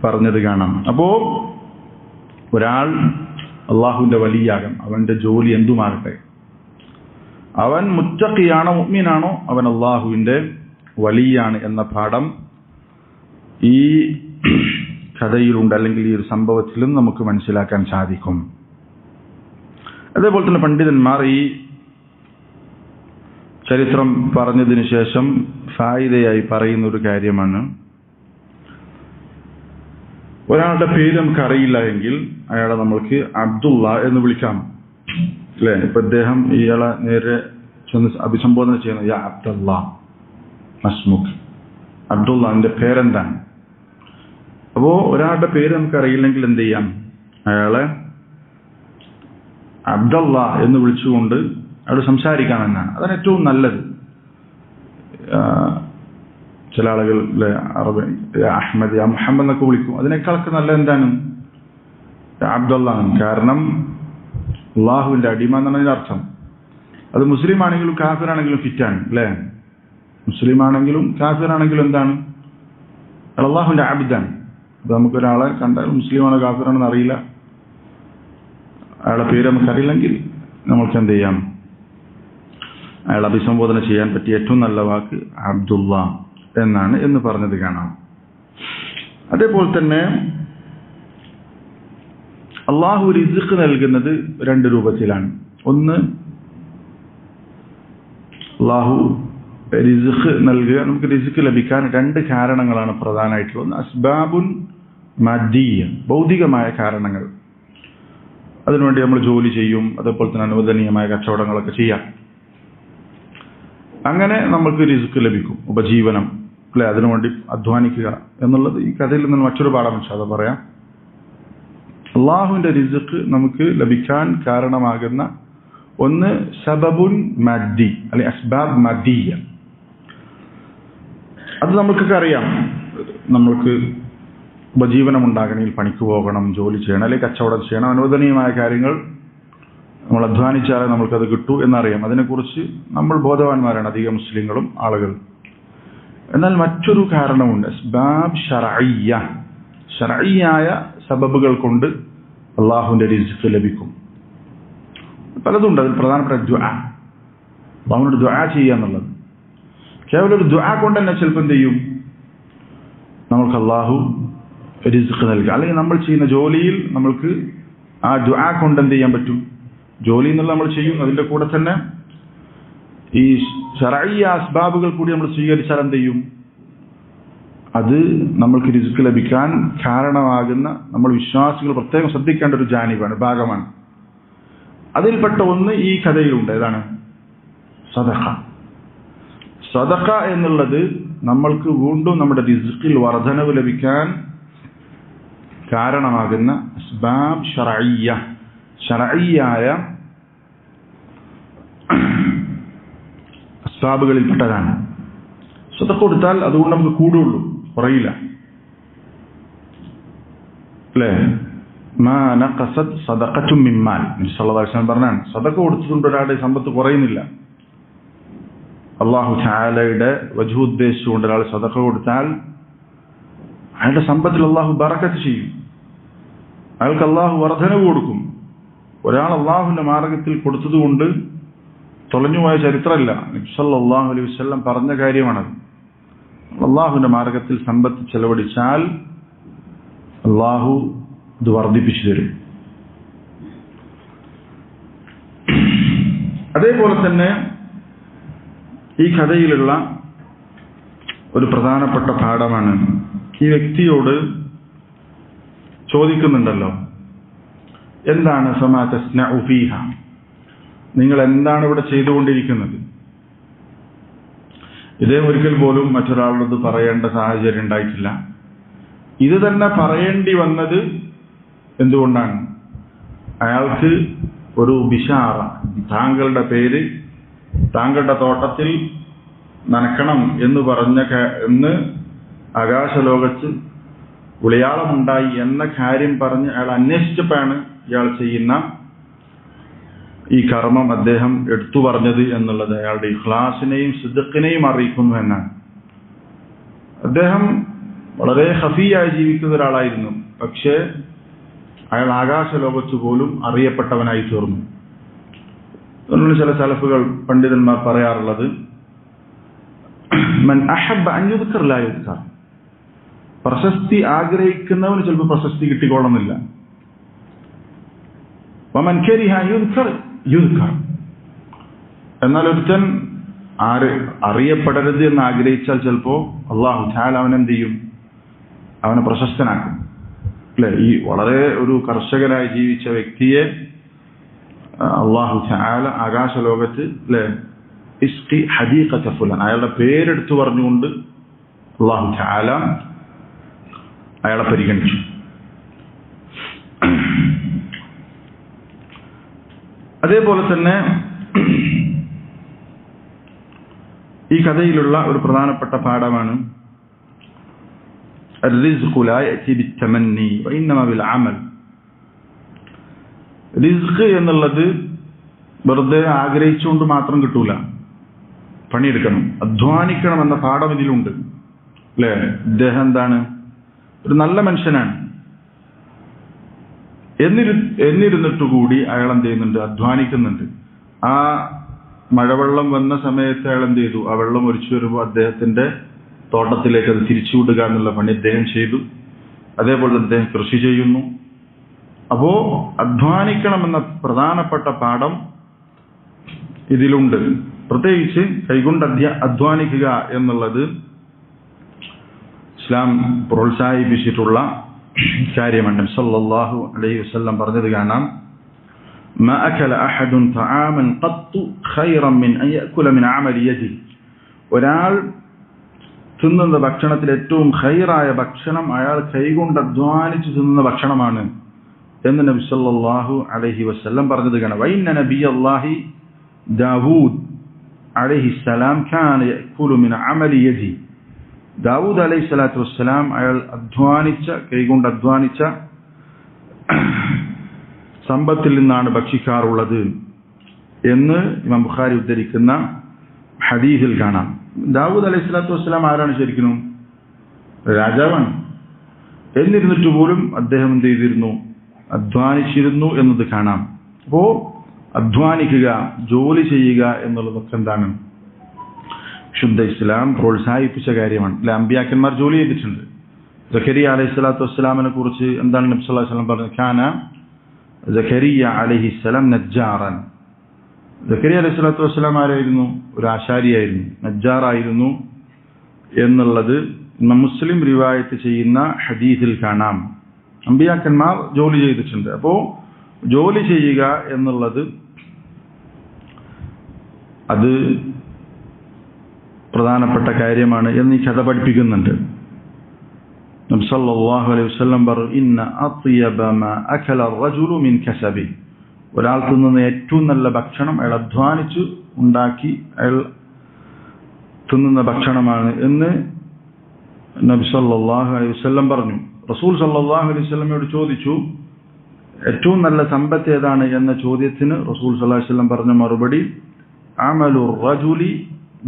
പറഞ്ഞത് കാണാം. അപ്പോ ഒരാൾ അള്ളാഹുവിന്റെ വലിയാകാം, അവന്റെ ജോലി എന്തുമാകട്ടെ, അവൻ മുത്തഖിയാണോ മുഅ്മിനാണോ അവൻ അള്ളാഹുവിന്റെ വലിയാണ് എന്ന പാഠം ഈ കഥയിലുണ്ട്, അല്ലെങ്കിൽ ഈ ഒരു സംഭവത്തിലും നമുക്ക് മനസ്സിലാക്കാൻ സാധിക്കും. അതേപോലെ തന്നെ പണ്ഡിതന്മാർ ഈ ചരിത്രം പറഞ്ഞതിന് ശേഷം ഫായിദയായി പറയുന്ന ഒരു കാര്യമാണ്, ഒരാളുടെ പേര് നമുക്ക് അറിയില്ല എങ്കിൽ അയാളെ നമ്മൾക്ക് അബ്ദുള്ള എന്ന് വിളിക്കാം, അല്ലെ? ഇപ്പൊ ഇദ്ദേഹം ഇയാളെ നേരെ ചെന്ന് അഭിസംബോധന ചെയ്യുന്നത് യാ അബ്ദുള്ള മസ്മുഖ്, അബ്ദുള്ള എന്റെ പേരെന്താണ്? അപ്പോ ഒരാളുടെ പേര് നമുക്ക് അറിയില്ലെങ്കിൽ എന്ത് ചെയ്യാം? അയാളെ അബ്ദുള്ള എന്ന് വിളിച്ചുകൊണ്ട് അയാൾ സംസാരിക്കാമെന്നാണ്. അതാണ് ഏറ്റവും നല്ലത്. ചില ആളുകൾ അറബി അഹമ്മദ് യാ മുഹമ്മദ് എന്നൊക്കെ വിളിക്കും. അതിനേക്കാളൊക്കെ നല്ലത് എന്താണ്? അബ്ദുള്ള. കാരണം അള്ളാഹുവിന്റെ അടിമ എന്നതിന്റെ അർത്ഥം അത് മുസ്ലിം ആണെങ്കിലും കാഫിറാണെങ്കിലും ഫിറ്റാണ്, അല്ലെ? മുസ്ലിം ആണെങ്കിലും കാഫിറാണെങ്കിലും എന്താണ്? അള്ളാഹുവിന്റെ അബ്ദാണ്. അപ്പൊ നമുക്കൊരാളെ കണ്ടാൽ മുസ്ലിമാണോ കാഫിറാണെന്ന് അറിയില്ല, അയാളെ പേര് നമുക്കറിയില്ലെങ്കിൽ നമ്മൾക്ക് എന്ത് ചെയ്യാം? അയാൾ അഭിസംബോധന ചെയ്യാൻ പറ്റിയ ഏറ്റവും നല്ല വാക്ക് അബ്ദുള്ള എന്നാണ് എന്ന് പറഞ്ഞത് കാണാം. അതേപോലെ തന്നെ അള്ളാഹു റിസ്ഖ് നൽകുന്നത് രണ്ട് രൂപത്തിലാണ്. ഒന്ന്, അള്ളാഹു റിസ്ഖ് നൽകുക, നമുക്ക് റിസ്ഖ് ലഭിക്കാൻ രണ്ട് കാരണങ്ങളാണ് പ്രധാനമായിട്ടുള്ളത്. ഒന്ന് അസ്ബാബുൻ മദ്ദിയ, ഭൗതികമായ കാരണങ്ങൾ. അതിനുവേണ്ടി നമ്മൾ ജോലി ചെയ്യും, അതേപോലെ തന്നെ അനുവദനീയമായ കച്ചവടങ്ങളൊക്കെ ചെയ്യാം. അങ്ങനെ നമ്മൾക്ക് റിസ്ക് ലഭിക്കും, ഉപജീവനം, അല്ലെ? അതിനുവേണ്ടി അധ്വാനിക്കുക എന്നുള്ളത് ഈ കഥയിൽ നിന്ന് മറ്റൊരു പാഠം അത് പറയാം. അള്ളാഹുവിന്റെ റിസ്ക് നമുക്ക് ലഭിക്കാൻ കാരണമാകുന്ന ഒന്ന് സബബുൻ മദ്ദി, അല്ലെ അസ്ബാബ് മദ്ദിയ. അത് നമുക്കൊക്കെ അറിയാം. നമ്മൾക്ക് ഉപജീവനം ഉണ്ടാകണമെങ്കിൽ പണിക്ക് പോകണം, ജോലി ചെയ്യണം, അല്ലെങ്കിൽ കച്ചവടം ചെയ്യണം, അനുവദനീയമായ കാര്യങ്ങൾ നമ്മൾ അധ്വാനിച്ചാലേ നമ്മൾക്കത് കിട്ടൂ എന്നറിയാം. അതിനെക്കുറിച്ച് നമ്മൾ ബോധവാന്മാരാണ് അധികം മുസ്ലിങ്ങളും ആളുകൾ. എന്നാൽ മറ്റൊരു കാരണമുണ്ട്, അസ്ബാബ് ശർഈയ. ശർഈയായ സബബുകൾ കൊണ്ട് അള്ളാഹുവിന്റെ റിസ്ഖ് ലഭിക്കും. പലതുണ്ട്. അതിൽ പ്രധാനപ്പെട്ട ദുആ, അള്ളാഹുവിനോട് ദുആ ചെയ്യുക എന്നുള്ളത്. കേവലം ഒരു ദുആ കൊണ്ട് തന്നെ ചിലപ്പോൾ എന്ത് ചെയ്യും? നമ്മൾക്ക് അള്ളാഹു റിസ്ഖ് നൽകുക. അല്ലെങ്കിൽ നമ്മൾ ചെയ്യുന്ന ജോലിയിൽ നമ്മൾക്ക് ആ ദുആ കൊണ്ട് എന്ത് ചെയ്യാൻ പറ്റും? ജോലി എന്നുള്ള നമ്മൾ ചെയ്യും, അതിന്റെ കൂടെ തന്നെ ഈ ശർഈയ അസ്ബാബുകൾ കൂടി നമ്മൾ സ്വീകരിച്ചാൽ എന്ത് ചെയ്യും? അത് നമ്മൾക്ക് റിസ്ക് ലഭിക്കാൻ കാരണമാകുന്ന നമ്മൾ വിശ്വാസികൾ പ്രത്യേകം ശ്രദ്ധിക്കേണ്ട ഒരു ജാനിബാണ്, ഭാഗമാണ്. അതിൽപ്പെട്ട ഒന്ന് ഈ കഥയിലുണ്ട്. ഏതാണ്? സദഖ. സദഖ എന്നുള്ളത് നമ്മൾക്ക് വീണ്ടും നമ്മുടെ റിസ്ഖിൽ വർധനവ് ലഭിക്കാൻ കാരണമാകുന്ന അസ്ബാബ് ശർഈയ, ശർഈയായ അസ്ബാബുകളിൽപ്പെട്ടതാണ്. സദഖ കൊടുത്താൽ അതുകൊണ്ട് നമുക്ക് കൂടുള്ളൂ, കുറയില്ല, അല്ലേ? മാ നഖസത് സദഖത്തും മിൻ മാൽ, നബി സല്ലല്ലാഹു അലൈഹി വസല്ലം പറഞ്ഞാണ്, സദഖ കൊടുത്തുകൊണ്ട് ഒരാളുടെ സമ്പത്ത് കുറയുന്നില്ല. അല്ലാഹു തആലയുടെ വജ്ഹ് ഉദ്ദേശിച്ചുകൊണ്ട് ഒരാൾ സദഖ കൊടുത്താൽ അയാളുടെ സമ്പത്തിൽ അല്ലാഹു ബറക്കത്ത് ചെയ്യും, അയാൾക്ക് അല്ലാഹു വർധനവ് കൊടുക്കും. ഒരാൾ അല്ലാഹുവിന്റെ മാർഗത്തിൽ കൊടുത്തതുകൊണ്ട് തൊലഞ്ഞുപോയ ചരിത്രമല്ല, നബി സല്ലല്ലാഹു അലൈഹി വസല്ലം പറഞ്ഞ കാര്യമാണത്. അല്ലാഹുവിന്റെ മാർഗത്തിൽ സമ്പത്ത് ചെലവഴിച്ചാൽ അല്ലാഹു ഇത് വർദ്ധിപ്പിച്ചു തരും. അതേപോലെ തന്നെ ഈ കഥയിലുള്ള ഒരു പ്രധാനപ്പെട്ട പാഠമാണ്, ഈ വ്യക്തിയോട് ചോദിക്കുന്നുണ്ടല്ലോ, എന്താണ് ഫമാ തസ്നഉ ഫീഹ, നിങ്ങൾ എന്താണ് ഇവിടെ ചെയ്തുകൊണ്ടിരിക്കുന്നത്? ഇതേ ഒരിക്കൽ പോലും മറ്റൊരാളോട് പറയേണ്ട സാഹചര്യം ഉണ്ടായിട്ടില്ല. ഇത് തന്നെ പറയേണ്ടി വന്നത് എന്തുകൊണ്ടാണ്? അയാൾക്ക് ഒരു ബിശാറ, താങ്കളുടെ പേര് താങ്കളുടെ തോട്ടത്തിൽ നനക്കണം എന്ന് ആകാശലോകത്ത് ഉളയാളമുണ്ടായി എന്ന കാര്യം പറഞ്ഞ് അയാൾ അന്വേഷിച്ചപ്പോഴാണ് ഇയാൾ ചെയ്യുന്ന ഈ കർമ്മം അദ്ദേഹം എടുത്തു പറഞ്ഞത് എന്നുള്ളത് അയാളുടെ ഇഖ്ലാസിനെയും സിദ്ഖിനെയും അറിയിക്കുന്നു എന്നാണ്. അദ്ദേഹം വളരെ ഖഫിയായി ജീവിക്കുന്ന ഒരാളായിരുന്നു. പക്ഷേ അയാൾ ആകാശലോകത്ത് പോലും അറിയപ്പെട്ടവനായി തീർന്നു. അതുകൊണ്ട് ചില സലഫുകൾ പണ്ഡിതന്മാർ പറയാറുള്ളത്, മൻ അഹബ്ബ അൻ യുദ്കർ ലാ യുദ്കർ, പ്രശസ്തി ആഗ്രഹിക്കുന്നവന് ചിലപ്പോൾ പ്രശസ്തി കിട്ടിക്കൊള്ളുന്നില്ല. വമൻ കരിഹ യുദ്കർ യുദ്കർ, എന്നാൽ ഒരുത്തൻ അറിയപ്പെടരുത് എന്ന് ആഗ്രഹിച്ചാൽ ചിലപ്പോ അള്ളാഹു തആല അവനെന്ത് ചെയ്യും? അവനെ പ്രശസ്തനാക്കും. അല്ലെ, ഈ വളരെ ഒരു കർഷകനായി ജീവിച്ച വ്യക്തിയെ അള്ളാഹു തആല ആകാശലോകത്ത് അല്ലെ ഇസ്ഖി ഹദീഖത ഫുലാൻ, അയാളുടെ പേരെടുത്തു പറഞ്ഞുകൊണ്ട് അള്ളാഹു തആല അയാളെ പരിഗണിച്ചു. അതേപോലെ തന്നെ ഈ കഥയിലുള്ള ഒരു പ്രധാനപ്പെട്ട പാഠമാണ് الرزق لا يأتي بالتمني وإنما بالعمل. റിസ്ക് എന്നുള്ളത് വെറുതെ ആഗ്രഹിച്ചുകൊണ്ട് മാത്രം കിട്ടൂല, പണിയെടുക്കണം, അധ്വാനിക്കണം എന്ന പാഠം ഇതിലുണ്ട്. അല്ലേ, ഇദ്ദേഹം എന്താണ്, ഒരു നല്ല മനുഷ്യനാണ്. എന്നിരുന്നിട്ടുകൂടി അയാൾ എന്ത് ചെയ്യുന്നുണ്ട്? അധ്വാനിക്കുന്നുണ്ട്. ആ മഴവെള്ളം വന്ന സമയത്ത് അയാൾ എന്ത് ചെയ്തു? ആ വെള്ളം ഒലിച്ചു വരുമ്പോൾ അദ്ദേഹത്തിന്റെ തോട്ടത്തിലേക്ക് അത് തിരിച്ചുവിടുക എന്നുള്ള പണി അദ്ദേഹം ചെയ്തു. അതേപോലെ അദ്ദേഹം കൃഷി ചെയ്യുന്നു. അപ്പോ അധ്വാനിക്കണമെന്ന പ്രധാനപ്പെട്ട പാഠം ഇതിലുണ്ട്. പ്രത്യേകിച്ച് കൈകൊണ്ട് അധ്വാനിക്കുക എന്നുള്ളത് ഇസ്ലാം പ്രോത്സാഹിപ്പിച്ചിട്ടുള്ള കാര്യമാണ്. നബി സല്ലല്ലാഹു അലൈഹി വസല്ലം പറഞ്ഞത് കാണാം, മാ അകല അഹദുൻ തആമൻ ഖത്തു ഖൈറൻ മിൻ അൻ യഅകുല മിൻ അമലി യദിഹി. ഒരാൾ തിന്നുന്ന ഭക്ഷണത്തിൽ ഏറ്റവും ഖൈറായ ഭക്ഷണം അയാൾ കൈകൊണ്ട് അധ്വാനിച്ച് തിന്നുന്ന ഭക്ഷണമാണ് എന്ന് നബി സല്ലല്ലാഹു അലൈഹി വസല്ലം പറഞ്ഞത് കാണാം. വഇന്ന നബിയല്ലാഹി ദാവൂദ് അലൈഹിസ്സലാം കാന യഅകുലു മിൻ അമലി യദിഹി. ദാവൂദ് അലൈഹി സ്വലാത്തു വസ്സലാം അയാൾ കൈകൊണ്ട് അധ്വാനിച്ച സമ്പത്തിൽ നിന്നാണ് ഭക്ഷിക്കാറുള്ളത് എന്ന് ഇമാം ബുഖാരി ഉദ്ധരിക്കുന്ന ഹദീസിൽ കാണാം. ദാവൂദ് അലൈഹി സ്വലാത്തു വസ്സലാം ആരാണ്? ശരിക്കും രാജാവാണ്. എന്നിരുന്നിട്ട് പോലും അദ്ദേഹം എന്ത് ചെയ്തിരുന്നു? അധ്വാനിച്ചിരുന്നു എന്നത് കാണാം. അപ്പോ അധ്വാനിക്കുക, ജോലി ചെയ്യുക എന്നുള്ളതൊക്കെ എന്താണ്? ശുദ്ധ ഇസ്ലാം പ്രോത്സാഹിപ്പിച്ച കാര്യമാണ്. അല്ലെ, അമ്പിയാക്കന്മാർ ജോലി ചെയ്തിട്ടുണ്ട്. സക്കരിയ അലൈഹി സ്വലാത്തു വസ്സലാമിനെ കുറിച്ച് എന്താണ് നബി സല്ലല്ലാഹു അലൈഹി വസല്ലം പറഞ്ഞത്? കാന സക്കരിയ അലൈഹിസ്സലാം നജ്ജാറൻ. സക്കരിയ അലൈഹി സ്വലാത്തു വസ്സലാം ആരായിരുന്നു? ഒരു ആശാരിയായിരുന്നു, നജ്ജാറായിരുന്നു എന്നുള്ളത് മുസ്ലിം റിവായത്ത് ചെയ്യുന്ന ഹദീസിൽ കാണാം. അമ്പിയാക്കന്മാർ ജോലി ചെയ്തിട്ടുണ്ട്. അപ്പോ ജോലി ചെയ്യുക എന്നുള്ളത് അത് പ്രധാനപ്പെട്ട കാര്യമാണ് എന്ന് ഈ കഥ പഠിപ്പിക്കുന്നുണ്ട്. നബി സല്ലല്ലാഹു അലൈഹി വസല്ലം പറഞ്ഞു, ഇന്ന അത്യബ മാ അകല അർറജുലു മിൻ കസബി. ഒരാൾ തിന്നുന്ന ഏറ്റവും നല്ല ഭക്ഷണം അയാൾ അധ്വാനിച്ചു ഉണ്ടാക്കി അയാൾ തിന്നുന്ന ഭക്ഷണമാണ് എന്ന് നബി സല്ലല്ലാഹു അലൈഹി വസല്ലം പറഞ്ഞു. റസൂൽ സല്ലല്ലാഹു അലൈഹി വസല്ലമയോട് ചോദിച്ചു, ഏറ്റവും നല്ല സമ്പത്ത് ഏതാണ് എന്ന ചോദ്യത്തിന് റസൂൽ സല്ലല്ലാഹു അലൈഹി വസല്ലം പറഞ്ഞ മറുപടി, അമലു റജുലി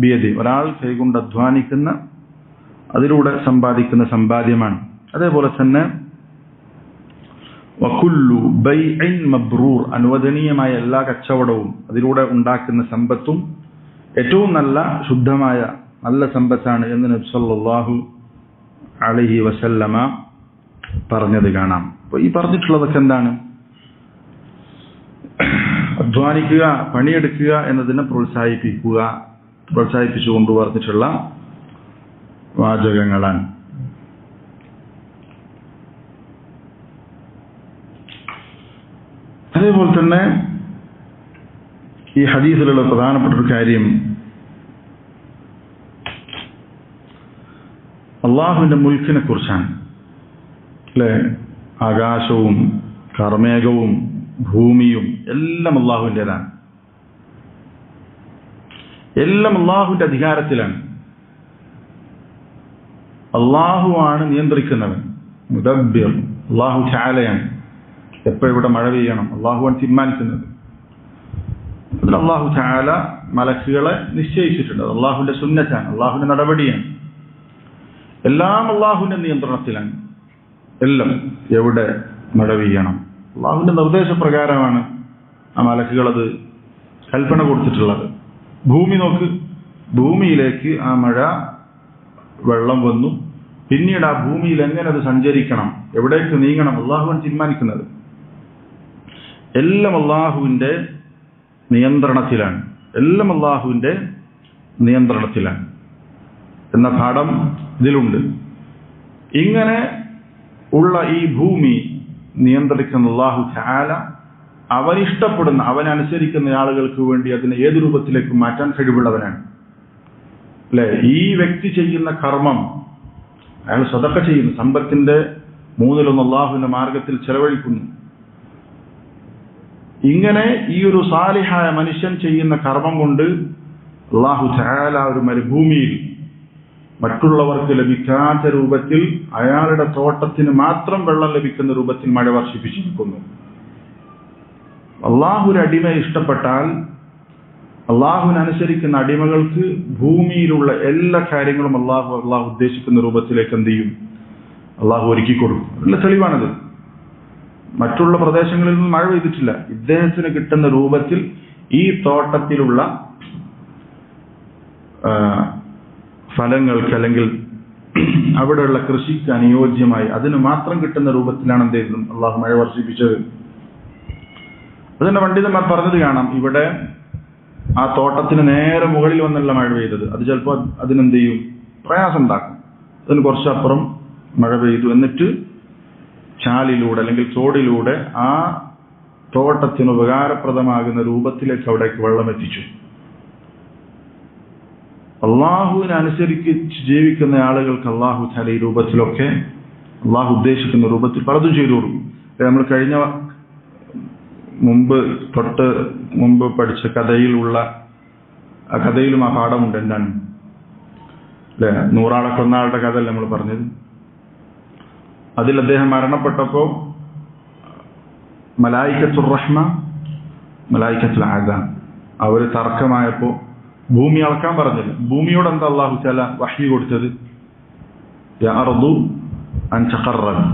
ബിയദി. ഒരാൾ കൈകൊണ്ട് അധ്വാനിക്കുന്ന, അതിലൂടെ സമ്പാദിക്കുന്ന സമ്പാദ്യമാണ്. അതേപോലെ തന്നെ വകുല്ലു ബൈഇൻ മബ്റൂർ, അനുവദനീയമായ എല്ലാ കച്ചവടവും അതിലൂടെ ഉണ്ടാക്കുന്ന സമ്പത്തും ഏറ്റവും നല്ല ശുദ്ധമായ നല്ല സമ്പത്താണ് എന്ന് നബി സല്ലല്ലാഹു അലൈഹി വസല്ലമ പറഞ്ഞത് കാണാം. അപ്പോൾ ഈ പറഞ്ഞിട്ടുള്ളതൊക്കെ എന്താണ്? അധ്വാനിക്കുക, പണിയെടുക്കുക എന്നതിനെ പ്രോത്സാഹിപ്പിച്ചുകൊണ്ട് പറഞ്ഞിട്ടുള്ള വാചകങ്ങളാണ്. അതേപോലെ തന്നെ ഈ ഹദീസിലുള്ള പ്രധാനപ്പെട്ട ഒരു കാര്യം അള്ളാഹുവിന്റെ മുൽക്കിനെ കുറിച്ചാണ്. അല്ലെ, ആകാശവും കർമേഘവും ഭൂമിയും എല്ലാം അള്ളാഹുവിൻ്റെതാണ്. എല്ലാം അള്ളാഹുവിന്റെ അധികാരത്തിലാണ്. അള്ളാഹുവാണ് നിയന്ത്രിക്കുന്നവൻ. മുദബ്ബിർ അള്ളാഹു തആലയാണ്. എപ്പോൾ ഇവിടെ മഴ പെയ്യണം അള്ളാഹുവാണ് തീരുമാനിക്കുന്നത്. അതിൽ അള്ളാഹു തആല മലക്കുകളെ നിശ്ചയിച്ചിട്ടുണ്ട്. അള്ളാഹുവിന്റെ സുന്നത്താണ്, അള്ളാഹുവിന്റെ നടപടിയാണ്. എല്ലാം അള്ളാഹുവിന്റെ നിയന്ത്രണത്തിലാണ്. എല്ലാം എവിടെ മഴ പെയ്യണം അള്ളാഹുവിന്റെ നിർദ്ദേശപ്രകാരമാണ് ആ മലക്കുകൾ അത് കൽപ്പന കൊടുത്തിട്ടുള്ളത്. ഭൂമി നോക്ക്, ഭൂമിയിലേക്ക് ആ മഴ വെള്ളം വന്നു. പിന്നീട് ആ ഭൂമിയിൽ എങ്ങനെ അത് സഞ്ചരിക്കണം, എവിടേക്ക് നീങ്ങണം അള്ളാഹുവാണ് തീരുമാനിക്കുന്നത്. എല്ലാം അള്ളാഹുവിന്റെ നിയന്ത്രണത്തിലാണ്. എല്ലാം അള്ളാഹുവിന്റെ നിയന്ത്രണത്തിലാണ് എന്ന പാഠം ഇതിലുണ്ട്. ഇങ്ങനെ ഉള്ള ഈ ഭൂമി നിയന്ത്രിക്കുന്ന അല്ലാഹു തആല അവനിഷ്ടപ്പെടുന്ന, അവനനുസരിക്കുന്ന ആളുകൾക്ക് വേണ്ടി അതിനെ ഏത് രൂപത്തിലേക്ക് മാറ്റാൻ കഴിവുള്ളവനാണ്. അല്ലെ, ഈ വ്യക്തി ചെയ്യുന്ന കർമ്മം, അയാൾ സദഖ ചെയ്യുന്നു, സമ്പത്തിന്റെ 1/3 അള്ളാഹുവിന്റെ മാർഗത്തിൽ ചെലവഴിക്കുന്നു. ഇങ്ങനെ ഈ ഒരു സാലിഹായ മനുഷ്യൻ ചെയ്യുന്ന കർമ്മം കൊണ്ട് അല്ലാഹു തആല ഒരു മരുഭൂമിയിൽ മറ്റുള്ളവർക്ക് ലഭിക്കാത്ത രൂപത്തിൽ അയാളുടെ തോട്ടത്തിന് മാത്രം വെള്ളം ലഭിക്കുന്ന രൂപത്തിൽ മഴ വർഷിപ്പിച്ചിരിക്കുന്നു. അള്ളാഹു ഒരു അടിമയെ ഇഷ്ടപ്പെട്ടാൽ, അള്ളാഹുവിനനുസരിക്കുന്ന അടിമകൾക്ക് ഭൂമിയിലുള്ള എല്ലാ കാര്യങ്ങളും അള്ളാഹു ഉദ്ദേശിക്കുന്ന രൂപത്തിലേക്ക് എന്ത് ചെയ്യും, അള്ളാഹു ഒരുക്കി കൊടുക്കും. അതിനുള്ള തെളിവാണത്. മറ്റുള്ള പ്രദേശങ്ങളിൽ നിന്നും മഴ പെയ്തിട്ടില്ല. ഇദ്ദേഹത്തിന് കിട്ടുന്ന രൂപത്തിൽ ഈ തോട്ടത്തിലുള്ള ഫലങ്ങൾക്ക് അല്ലെങ്കിൽ അവിടെയുള്ള കൃഷിക്ക് അനുയോജ്യമായി അതിന് മാത്രം കിട്ടുന്ന രൂപത്തിലാണ് എന്ത് ചെയ്തത് അള്ളാഹു മഴ വർഷിപ്പിച്ചത്. അതിന്റെ പണ്ഡിതന്മാർ പറഞ്ഞത് കാണാം, ഇവിടെ ആ തോട്ടത്തിന് നേരെ മുകളിൽ വന്നല്ല മഴ പെയ്തത്. അത് ചിലപ്പോൾ അതിനെന്ത് ചെയ്യും, പ്രയാസം ഉണ്ടാക്കും. അതിന് കുറച്ചപ്പുറം മഴ പെയ്തു, എന്നിട്ട് ചാലിലൂടെ അല്ലെങ്കിൽ തോടിലൂടെ ആ തോട്ടത്തിന് ഉപകാരപ്രദമാകുന്ന രൂപത്തിലേക്ക് അവിടേക്ക് വെള്ളം എത്തിച്ചു. അള്ളാഹുവിനനുസരിച്ച് ജീവിക്കുന്ന ആളുകൾക്ക് അള്ളാഹു തആല ഈ രൂപത്തിലൊക്കെ അള്ളാഹു ഉദ്ദേശിക്കുന്ന രൂപത്തിൽ പലതും ചെയ്തു കൊടുക്കും. നമ്മൾ കഴിഞ്ഞ മുമ്പ് പഠിച്ച കഥയിലുള്ള ആ കഥയിലും ആ പാഠമുണ്ട്. എന്താണ് അല്ലെ, 100 ആളെ കൊന്ന ആളുടെ കഥ അല്ലേ നമ്മൾ പറഞ്ഞത്. അതിൽ അദ്ദേഹം മരണപ്പെട്ടപ്പോ മലായികത്തുർ റഹ്മ, മലായികത്തുൽ അദാബ് അവര് തർക്കമായപ്പോ ഭൂമി അളക്കാൻ പറഞ്ഞില്ല. ഭൂമിയോട് എന്താ അല്ലാഹു തആല വഹ്യ് കൊടുത്തത്, യാ അർദു അൻ തഖറബ്,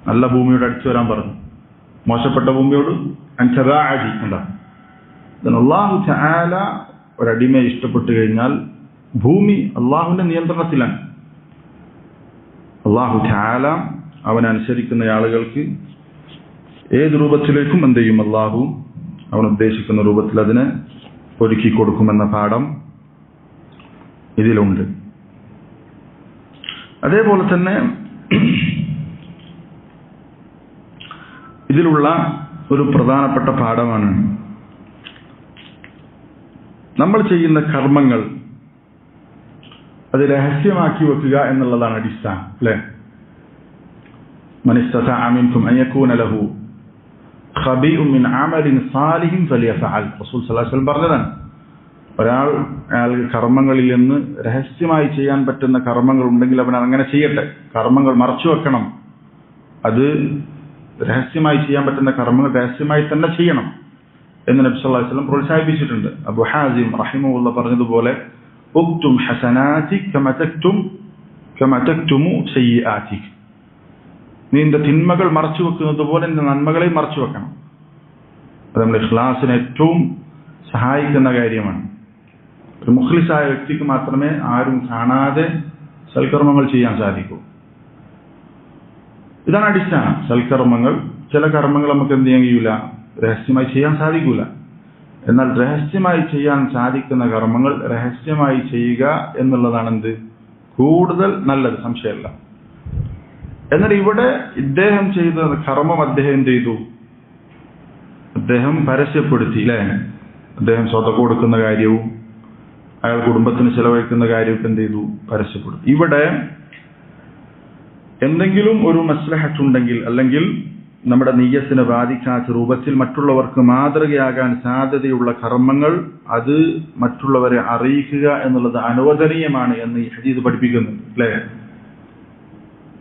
നല്ല ഭൂമിയോട് അടുത്ത് വരാൻ പറഞ്ഞു. മോശപ്പെട്ട ഭൂമിയോട് അൻ തബാഅദി. എന്താ അല്ലാഹു തആല ഒരടിമയെ ഇഷ്ടപ്പെട്ടു കഴിഞ്ഞാൽ ഭൂമി അള്ളാഹുവിന്റെ നിയന്ത്രണത്തിലാണ്. അല്ലാഹു തആല അവനനുസരിക്കുന്ന ആളുകൾക്ക് ഏത് രൂപത്തിലേക്കും എന്ത് ചെയ്യും, അള്ളാഹു അവൻ ഉദ്ദേശിക്കുന്ന രൂപത്തിൽ അതിനെ ഒരുക്കി കൊടുക്കുമെന്ന പാഠം ഇതിലുണ്ട്. അതേപോലെ തന്നെ ഇതിലുള്ള ഒരു പ്രധാനപ്പെട്ട പാഠമാണ് നമ്മൾ ചെയ്യുന്ന കർമ്മങ്ങൾ അത് രഹസ്യമാക്കി വെക്കുക എന്നുള്ളതാണ് അടിസ്ഥാനം. അല്ലെ, മൻ ഇസ്തതഅ മിൻകും അൻ യകൂന ലഹു ഖബീഉൻ മിൻ അമലിൻ സാലിഹിൻ ഫലിയഫഅൽ. റസൂൽ സ്വല്ലല്ലാഹു അലൈഹി വസല്ലം പറഞ്ഞതാണ്, അയാൾക്ക് കർമ്മങ്ങളിൽ നിന്ന് രഹസ്യമായി ചെയ്യാൻ പറ്റുന്ന കർമ്മങ്ങൾ ഉണ്ടെങ്കിൽ അവൻ അങ്ങനെ ചെയ്യട്ടെ. കർമ്മങ്ങൾ മറച്ചു വെക്കണം. അത് രഹസ്യമായി ചെയ്യാൻ പറ്റുന്ന കർമ്മങ്ങൾ രഹസ്യമായി തന്നെ ചെയ്യണം എന്ന് നബി സല്ലല്ലാഹു അലൈഹി വസല്ലം പ്രോത്സാഹിപ്പിച്ചിട്ടുണ്ട്. അബൂ ഹാസിം റഹിമഹുല്ലാഹ് പറഞ്ഞതുപോലെ, ഉക്തും ഹസനാതിക് കമാ തക്തുമു സയ്യിആതിക്, നിന്റെ തിന്മകൾ മറച്ചു വെക്കുന്നത് പോലെ നിന്റെ നന്മകളെ മറച്ചു വെക്കണം. അത് നമ്മുടെ ഇഖ്ലാസിന് ഏറ്റവും സഹായിക്കുന്ന കാര്യമാണ്. ഒരു മുഖ്ലിസായ വ്യക്തിക്ക് മാത്രമേ ആരും കാണാതെ സൽക്കർമ്മങ്ങൾ ചെയ്യാൻ സാധിക്കൂ. ഇതാണ് അടിസ്ഥാനം. സൽക്കർമ്മങ്ങൾ, ചില കർമ്മങ്ങൾ നമുക്ക് എന്ത് ചെയ്യാൻ കഴിയൂല, രഹസ്യമായി ചെയ്യാൻ സാധിക്കൂല. എന്നാൽ രഹസ്യമായി ചെയ്യാൻ സാധിക്കുന്ന കർമ്മങ്ങൾ രഹസ്യമായി ചെയ്യുക എന്നുള്ളതാണ് എന്ത് കൂടുതൽ നല്ലത്, സംശയമല്ല. എന്നാൽ ഇവിടെ ഇദ്ദേഹം ചെയ്ത കർമ്മം അദ്ദേഹം എന്ത് ചെയ്തു, അദ്ദേഹം പരസ്യപ്പെടുത്തി. അല്ലെ, അദ്ദേഹം സ്വതക്ക കൊടുക്കുന്ന കാര്യവും അയാൾ കുടുംബത്തിന് ചെലവഴിക്കുന്ന കാര്യമൊക്കെ എന്ത് ചെയ്തു, പരസ്യപ്പെടുത്തി. ഇവിടെ എന്തെങ്കിലും ഒരു മസ്ലഹത്തുണ്ടെങ്കിൽ, അല്ലെങ്കിൽ നമ്മുടെ നിയ്യത്തിനെ ബാധിക്കാത്ത രൂപത്തിൽ മറ്റുള്ളവർക്ക് മാതൃകയാകാൻ സാധ്യതയുള്ള കർമ്മങ്ങൾ അത് മറ്റുള്ളവരെ അറിയിക്കുക എന്നുള്ളത് അനുവദനീയമാണ് എന്ന് ഈ ഹദീസ് പഠിപ്പിക്കുന്നുണ്ട്. അല്ലെ,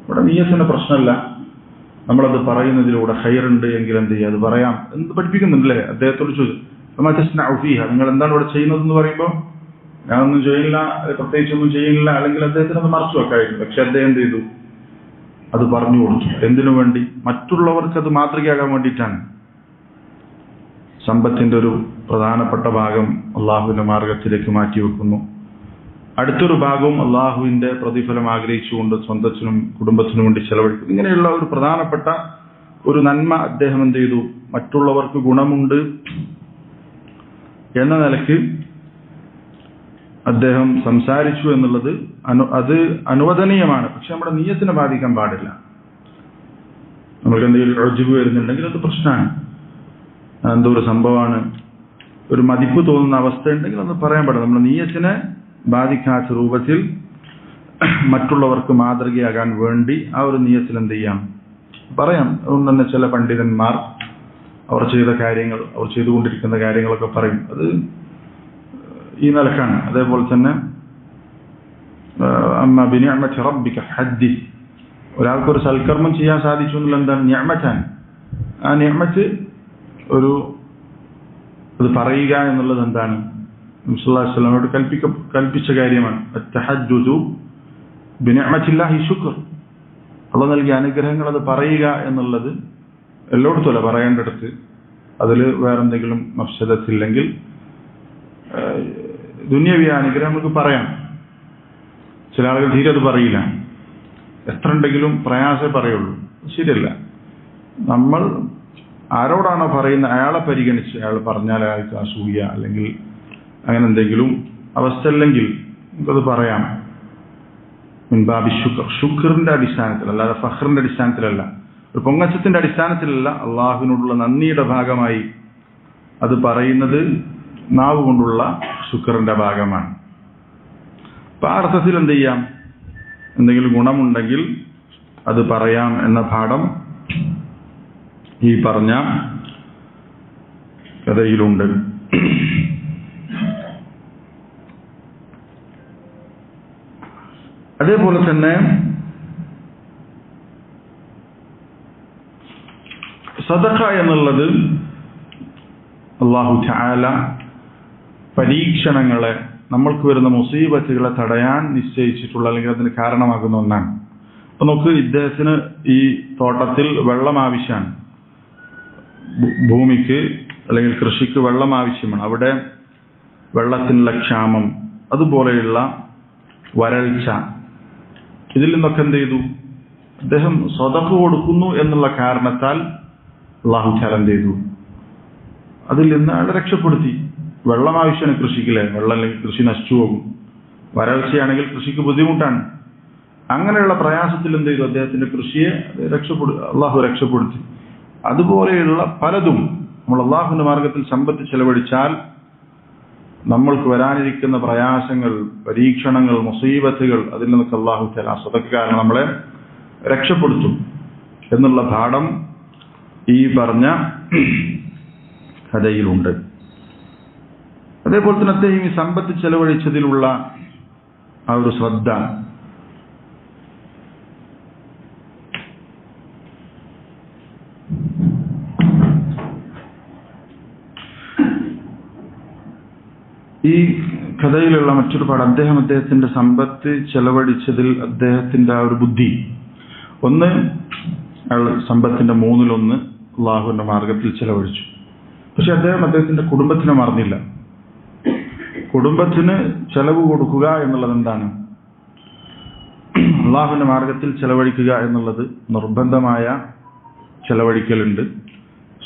ഇവിടെ നിയ്യത്തിന്റെ പ്രശ്നമല്ല. നമ്മളത് പറയുന്നതിലൂടെ ഖൈറുണ്ട് എങ്കിൽ എന്ത് ചെയ്യുക, അത് പറയാം എന്ന് പഠിപ്പിക്കുന്നുണ്ടല്ലേ. അദ്ദേഹത്തോട് ചോദിച്ചു, നിങ്ങൾ എന്താണ് ഇവിടെ ചെയ്യുന്നതെന്ന് പറയുമ്പോൾ ഞാനൊന്നും ചെയ്യില്ല, പ്രത്യേകിച്ചൊന്നും ചെയ്യുന്നില്ല, അല്ലെങ്കിൽ അദ്ദേഹത്തിന് അത് മറച്ചു വെക്കായിരുന്നു. പക്ഷെ അദ്ദേഹം എന്ത് ചെയ്തു, അത് പറഞ്ഞു കൊടുത്തു. എന്തിനു വേണ്ടി? മറ്റുള്ളവർക്ക് അത് മാതൃകയാകാൻ വേണ്ടിയിട്ടാണ്. സമ്പത്തിന്റെ ഒരു പ്രധാനപ്പെട്ട ഭാഗം അള്ളാഹുവിന്റെ മാർഗത്തിലേക്ക് മാറ്റിവെക്കുന്നു. അടുത്തൊരു ഭാഗവും അള്ളാഹുവിന്റെ പ്രതിഫലം ആഗ്രഹിച്ചുകൊണ്ട് സ്വന്തത്തിനും കുടുംബത്തിനും വേണ്ടി ചെലവഴിക്കും. ഇങ്ങനെയുള്ള ഒരു പ്രധാനപ്പെട്ട ഒരു നന്മ അദ്ദേഹം എന്ത് ചെയ്തു, മറ്റുള്ളവർക്ക് ഗുണമുണ്ട് എന്ന നിലയ്ക്ക് അദ്ദേഹം സംസാരിച്ചു എന്നുള്ളത് അത് അനുവദനീയമാണ്. പക്ഷെ നമ്മുടെ നിയ്യത്തിനെ ബാധിക്കാൻ പാടില്ല. നമുക്ക് എന്തെങ്കിലും ഉജ്ബ് വരുന്നുണ്ടെങ്കിൽ അത് പ്രശ്നമാണ്. എന്തോ ഒരു സംഭവമാണ്, ഒരു മതിപ്പ് തോന്നുന്ന അവസ്ഥ ഉണ്ടെങ്കിൽ അത് പറയാൻ പാടില്ല. നമ്മുടെ നിയ്യത്തിനെ ബാധിക്കാത്ത രൂപത്തിൽ മറ്റുള്ളവർക്ക് മാതൃകയാകാൻ വേണ്ടി ആ ഒരു നിയ്യത്തിൽ എന്ത് ചെയ്യാം, പറയാം. അതുകൊണ്ട് തന്നെ ചില പണ്ഡിതന്മാർ അവർ ചെയ്ത കാര്യങ്ങൾ, അവർ ചെയ്തുകൊണ്ടിരിക്കുന്ന കാര്യങ്ങളൊക്കെ പറയും. അത് ഈ നിലക്കാണ്. അതേപോലെ തന്നെ അമ്മ ബിനിഅമതി റബ്ബിക ഹദ്ദിസ്, ഒരാൾക്കൊരു സൽക്കർമ്മം ചെയ്യാൻ സാധിച്ചു എന്നുള്ള എന്താണ്, നിഅമതാണ്. ആ നിഅമത്ത് അത് പറയുക എന്നുള്ളത് എന്താണ്, നബി സല്ലല്ലാഹു അലൈഹി വസല്ലമയോട് കൽപ്പിച്ച കാര്യമാണ്. അത്തഹദ്ദുദു ബിനിഅമതില്ലാഹി ശുക്ർ, അള്ളാഹു നൽകിയ അനുഗ്രഹങ്ങൾ അത് പറയുക എന്നുള്ളത് എല്ലായിടത്തുമല്ല, പറയേണ്ടടുത്ത്. അതിൽ വേറെന്തെങ്കിലും മഫ്സദത്തില്ലെങ്കിൽ ദുന്യവിയ അനുഗ്രഹം നമുക്ക് പറയാം. ചില ആളുകൾ തീരെ അത് പറയില്ല, എത്ര ഉണ്ടെങ്കിലും പ്രയാസമേ പറയുള്ളൂ. ശരിയല്ല. നമ്മൾ ആരോടാണോ പറയുന്നത് അയാളെ പരിഗണിച്ച് അയാൾ പറഞ്ഞാൽ അയാൾക്ക് അസൂയ അല്ലെങ്കിൽ അങ്ങനെ എന്തെങ്കിലും അവസ്ഥ അല്ലെങ്കിൽ നമുക്കത് പറയാം. മിൻബാബി ശുക്ർ, ശുക്റിന്റെ അടിസ്ഥാനത്തിൽ, അല്ലാതെ ഫഖറിന്റെ അടിസ്ഥാനത്തിലല്ല, ഒരു പൊങ്ങച്ചത്തിന്റെ അടിസ്ഥാനത്തിലല്ല, അള്ളാഹുവിനോടുള്ള നന്ദിയുടെ ഭാഗമായി അത് പറയുന്നത് നാവ് കൊണ്ടുള്ള ശുക്റിന്റെ ഭാഗമാണ്. അപ്പൊ ആ അർത്ഥത്തിൽ എന്ത് ചെയ്യാം, എന്തെങ്കിലും ഗുണമുണ്ടെങ്കിൽ അത് പറയാം എന്ന പാഠം ഈ പറഞ്ഞ കഥയിലുണ്ട്. അതേപോലെ തന്നെ സദഖ എന്നുള്ളത് അല്ലാഹു തആല പരീക്ഷണങ്ങളെ, നമ്മൾക്ക് വരുന്ന മുസീബത്തുകളെ തടയാൻ നിശ്ചയിച്ചിട്ടുള്ള അല്ലെങ്കിൽ അതിന് കാരണമാകുന്ന ഒന്നാണ്. അപ്പൊ നോക്ക്, ഇദ്ദേഹത്തിന് ഈ തോട്ടത്തിൽ വെള്ളം ആവശ്യമാണ്, ഭൂമിക്ക് അല്ലെങ്കിൽ കൃഷിക്ക് വെള്ളം ആവശ്യമാണ്. അവിടെ വെള്ളത്തിനുള്ള ക്ഷാമം, അതുപോലെയുള്ള വരൾച്ച, ഇതിൽ നിന്നൊക്കെ എന്ത് ചെയ്തു, അദ്ദേഹം സദഖ കൊടുക്കുന്നു എന്നുള്ള കാരണത്താൽ അല്ലാഹു തആല എന്ത് ചെയ്തു, അതിൽ നിന്ന് അയാളെ രക്ഷപ്പെടുത്തി. വെള്ളം ആവശ്യമാണ് കൃഷിക്കില്ലേ, വെള്ളം അല്ലെങ്കിൽ കൃഷി നശിച്ചു പോകും. വരൾച്ചയാണെങ്കിൽ കൃഷിക്ക് ബുദ്ധിമുട്ടാണ്. അങ്ങനെയുള്ള പ്രയാസത്തിൽ എന്ത് ചെയ്തു, അദ്ദേഹത്തിന്റെ കൃഷിയെ അള്ളാഹു രക്ഷപ്പെടുത്തി. അതുപോലെയുള്ള പലതും നമ്മൾ അള്ളാഹുവിന്റെ മാർഗത്തിൽ സമ്പത്ത് ചെലവഴിച്ചാൽ നമ്മൾക്ക് വരാനിരിക്കുന്ന പ്രയാസങ്ങൾ, പരീക്ഷണങ്ങൾ, മുസീബത്തുകൾ, അതിൽ നിന്നൊക്കെ അള്ളാഹു തആല സദഖ കാരണം നമ്മളെ രക്ഷപ്പെടുത്തും എന്നുള്ള പാഠം ഈ പറഞ്ഞ കഥയിലുണ്ട്. അതേപോലെ തന്നെ അദ്ദേഹം ഈ സമ്പത്ത് ചെലവഴിച്ചതിലുള്ള ആ ഒരു ശ്രദ്ധ, ഈ കഥയിലുള്ള മറ്റൊരു പാഠം, അദ്ദേഹത്തിന്റെ സമ്പത്ത് ചെലവഴിച്ചതിൽ അദ്ദേഹത്തിന്റെ ആ ഒരു ബുദ്ധി, ഒന്ന് അയാൾ സമ്പത്തിന്റെ 1/3 അള്ളാഹുവിന്റെ മാർഗത്തിൽ ചെലവഴിച്ചു. പക്ഷെ അദ്ദേഹത്തിന്റെ കുടുംബത്തിനെ മറന്നില്ല. കുടുംബത്തിന് ചെലവ് കൊടുക്കുക എന്നുള്ളത് എന്താണ്, അള്ളാഹുവിന്റെ മാർഗത്തിൽ ചെലവഴിക്കുക എന്നുള്ളത് നിർബന്ധമായ ചെലവഴിക്കലുണ്ട്,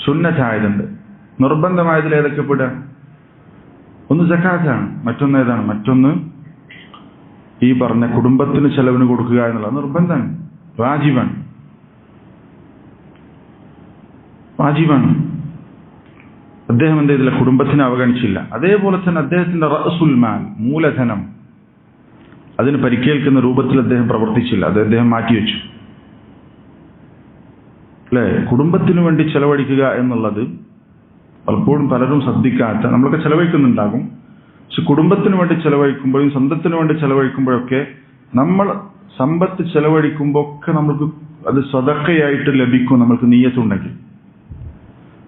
സുന്നത്തായതുണ്ട്. നിർബന്ധമായതിൽ ഏതൊക്കെ പെടുക, ഒന്ന് സക്കാത്താണ്, മറ്റൊന്ന് ഏതാണ്, മറ്റൊന്ന് ഈ പറഞ്ഞ കുടുംബത്തിന് ചെലവിന് കൊടുക്കുക എന്നുള്ളത് നിർബന്ധമാണ്, വാജിബാണ്. അദ്ദേഹം എന്ത് ചെയ്തില്ല, കുടുംബത്തിനെ അവഗണിച്ചില്ല. അതേപോലെ തന്നെ അദ്ദേഹത്തിന്റെ റഅസുൽ മാൽ, മൂലധനം, അതിന് പരിക്കേൽക്കുന്ന രൂപത്തിൽ അദ്ദേഹം പ്രവർത്തിച്ചില്ല, അത് അദ്ദേഹം മാറ്റിവെച്ചു. അല്ലെ, കുടുംബത്തിനു വേണ്ടി ചെലവഴിക്കുക എന്നുള്ളത് പലപ്പോഴും പലരും ശ്രദ്ധിക്കാത്ത, നമ്മളൊക്കെ ചെലവഴിക്കുന്നുണ്ടാകും, പക്ഷെ കുടുംബത്തിന് വേണ്ടി ചെലവഴിക്കുമ്പോഴും സ്വന്തത്തിന് വേണ്ടി ചെലവഴിക്കുമ്പോഴൊക്കെ നമ്മൾ സമ്പത്ത് ചെലവഴിക്കുമ്പോൾ ഒക്കെ നമുക്ക് അത് സദഖയായിട്ട് ലഭിക്കും. നമ്മൾക്ക് നിയ്യത്തുണ്ടെങ്കിൽ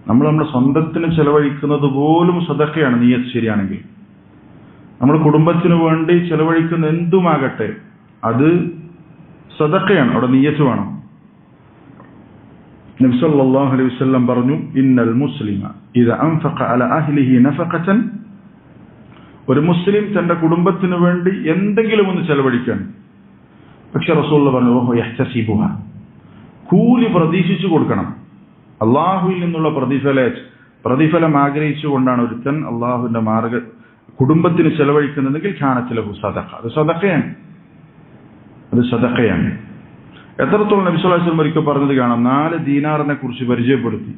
നമ്മൾ നമ്മുടെ സ്വന്തത്തിന് ചെലവഴിക്കുന്നത് പോലും സദഖയാണ് നിയ്യത്ത് ശരിയാണെങ്കിൽ. നമ്മൾ കുടുംബത്തിന് വേണ്ടി ചെലവഴിക്കുന്ന എന്തുമാകട്ടെ അത് സദഖയാണ്, അവിടെ നിയ്യത്ത് വേണം. നബി സല്ലല്ലാഹു അലൈഹി വസല്ലം പറഞ്ഞു, ഇന്നൽ മുസ്ലിമ ഇദാ അൻഫഖ അലാ അഹ്ലിഹി നഫഖതൻ, ഒരു മുസ്ലിം തന്റെ കുടുംബത്തിന് വേണ്ടി എന്തെങ്കിലും ഒന്ന് ചെലവഴിക്കണം. പക്ഷെ റസൂലുള്ളാഹി പറഞ്ഞു, വഹു യഹ്തസിബുഹ, കൂലി പ്രതീക്ഷിച്ചു കൊടുക്കണം. അള്ളാഹുവിൽ നിന്നുള്ള പ്രതിഫലം ആഗ്രഹിച്ചുകൊണ്ടാണ് ഒരുത്തൻ അള്ളാഹുവിന്റെ കുടുംബത്തിന് ചെലവഴിക്കുന്നതെങ്കിൽ കാനത്ത് ലഹു സദഖ, അത് സദഖയാണ്. എത്രത്തോളം നബി സ്വല്ലല്ലാഹു അലൈഹി വസല്ലം ഒരിക്കൽ പറഞ്ഞത് കാണാം. 4 ദീനാറിനെ കുറിച്ച് പരിചയപ്പെടുത്തി.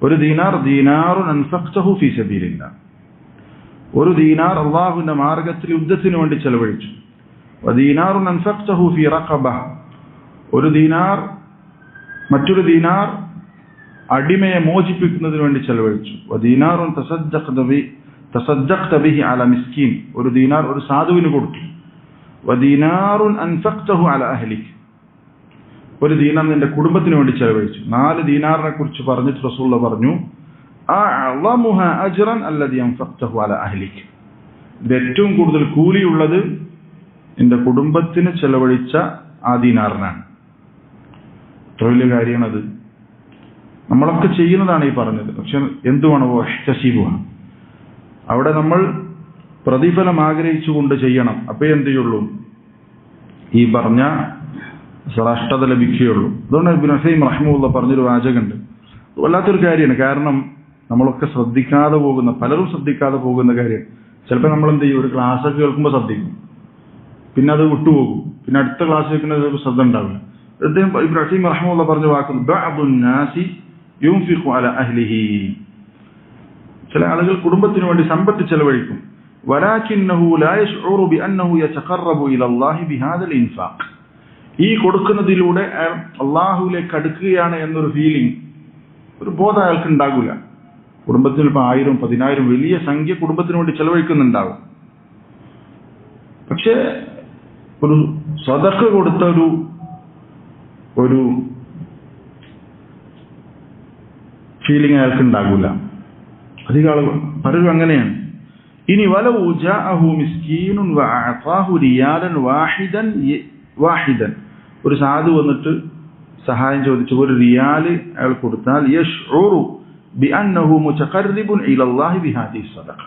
ഒരു ദീനാറുൻ അൻഫഖ്തഹു ഫീ സബീലില്ലാഹ്, ഒരു ദീനാർ അള്ളാഹുവിന്റെ മാർഗത്തിൽ യുദ്ധത്തിന് വേണ്ടി ചെലവഴിച്ചു. വദീനാറുൻ അൻഫഖ്തഹു ഫീ റഖബ, ഒരു ദീനാർ മറ്റൊരു ദീനാർ അടിമയെ മോചിപ്പിക്കുന്നതിന് വേണ്ടി ചെലവഴിച്ചു. വദീനാറുൻ തസദ്ദഖ്ത ബിഹി അലാ മിസ്കീൻ, ഒരു ദീനാർ ഒരു സാധുവിന് കൊടുത്തു. വദീനാറുൻ അൻഫഖ്തഹു അലാ അഹ്ലിക്, ഒരു ദീനാർ നിന്റെ കുടുംബത്തിന് വേണ്ടി ചെലവഴിച്ചു. 4 ദീനാറിനെ കുറിച്ച് പറഞ്ഞിട്ട് റസൂലുള്ളാഹി പറഞ്ഞു, അഅ്ളമുഹ അജ്റൻ അല്ലദീ അൻഫഖ്തഹു അലാ അഹ്ലിക്, ഇത് ഏറ്റവും കൂടുതൽ കൂലിയുള്ളത് നിന്റെ കുടുംബത്തിന് ചെലവഴിച്ച ആ ദീനാറിനാണ്. എത്ര വലിയ കാര്യമാണത്. നമ്മളൊക്കെ ചെയ്യുന്നതാണ് ഈ പറഞ്ഞത്. പക്ഷെ എന്തുവാണോ ഇഹ്തസിബുഹ, അവിടെ നമ്മൾ പ്രതിഫലം ആഗ്രഹിച്ചുകൊണ്ട് ചെയ്യണം. അപ്പേ എന്ത് ചെയ്യുള്ളൂ, ഈ പറഞ്ഞ ശ്രേഷ്ഠത ലഭിക്കുകയുള്ളൂ. അതുകൊണ്ട് ഇബ്നു ഉസൈമീൻ റഹിമഹുല്ലാഹ് പറഞ്ഞൊരു വാചകമുണ്ട്, വല്ലാത്തൊരു കാര്യമാണ്. കാരണം നമ്മളൊക്കെ പലരും ശ്രദ്ധിക്കാതെ പോകുന്ന കാര്യം. ചിലപ്പോൾ നമ്മൾ എന്ത് ചെയ്യും, ഒരു ക്ലാസ്സൊക്കെ കേൾക്കുമ്പോൾ ശ്രദ്ധിക്കും, പിന്നെ അത് വിട്ടുപോകും, പിന്നെ അടുത്ത ക്ലാസ് കേൾക്കുന്ന ശ്രദ്ധ ഉണ്ടാവില്ല. അദ്ദേഹം ഇബ്നു ഉസൈമീൻ റഹിമഹുല്ലാഹ് പറഞ്ഞ വാക്ക്, ബഅദുൻ നാസി യുൻഫിഖു അലാ അഹ്ലിഹി, ചില ആളുകൾ കുടുംബത്തിന് വേണ്ടി സമ്പത്ത് ചെലവഴിക്കും. വലാകിന്നഹു ലാ യശ്ഉറു ബിഅന്നഹു യതഖറബു ഇലല്ലാഹി ബിഹാദൽ ഇൻഫാഖ്, ഈ കൊടുക്കുന്നതിലൂടെ അള്ളാഹുവിലേക്ക് അടുക്കുകയാണ് എന്നൊരു ഫീലിംഗ്, ഒരു ബോധം അയാൾക്ക് ഉണ്ടാകില്ല. കുടുംബത്തിന് ഇപ്പൊ 1000, 10,000 വലിയ സംഖ്യ കുടുംബത്തിന് വേണ്ടി ചെലവഴിക്കുന്നുണ്ടാവും. പക്ഷെ ഒരു സദഖ കൊടുത്ത ഒരു ഫീലിംഗ് അയാൾക്ക് ഉണ്ടാകില്ല. അധികം ആളുകൾ പലരും അങ്ങനെയാണ്. ഇനി വലൗ ജാഅഹു മിസ്കീനുൻ വഅഅതാഹു റിയാലൻ വാഹിദൻ, ഒരു സാധു വന്നിട്ട് സഹായം ചോദിച്ചു 1 റിയാൽ അയാൾ കൊടുത്താൽ, യശ്ഉറു ബിഅന്നഹു മുതഖർരിബുൻ ഇലല്ലാഹി ബിഹാദിഹി സദഖ,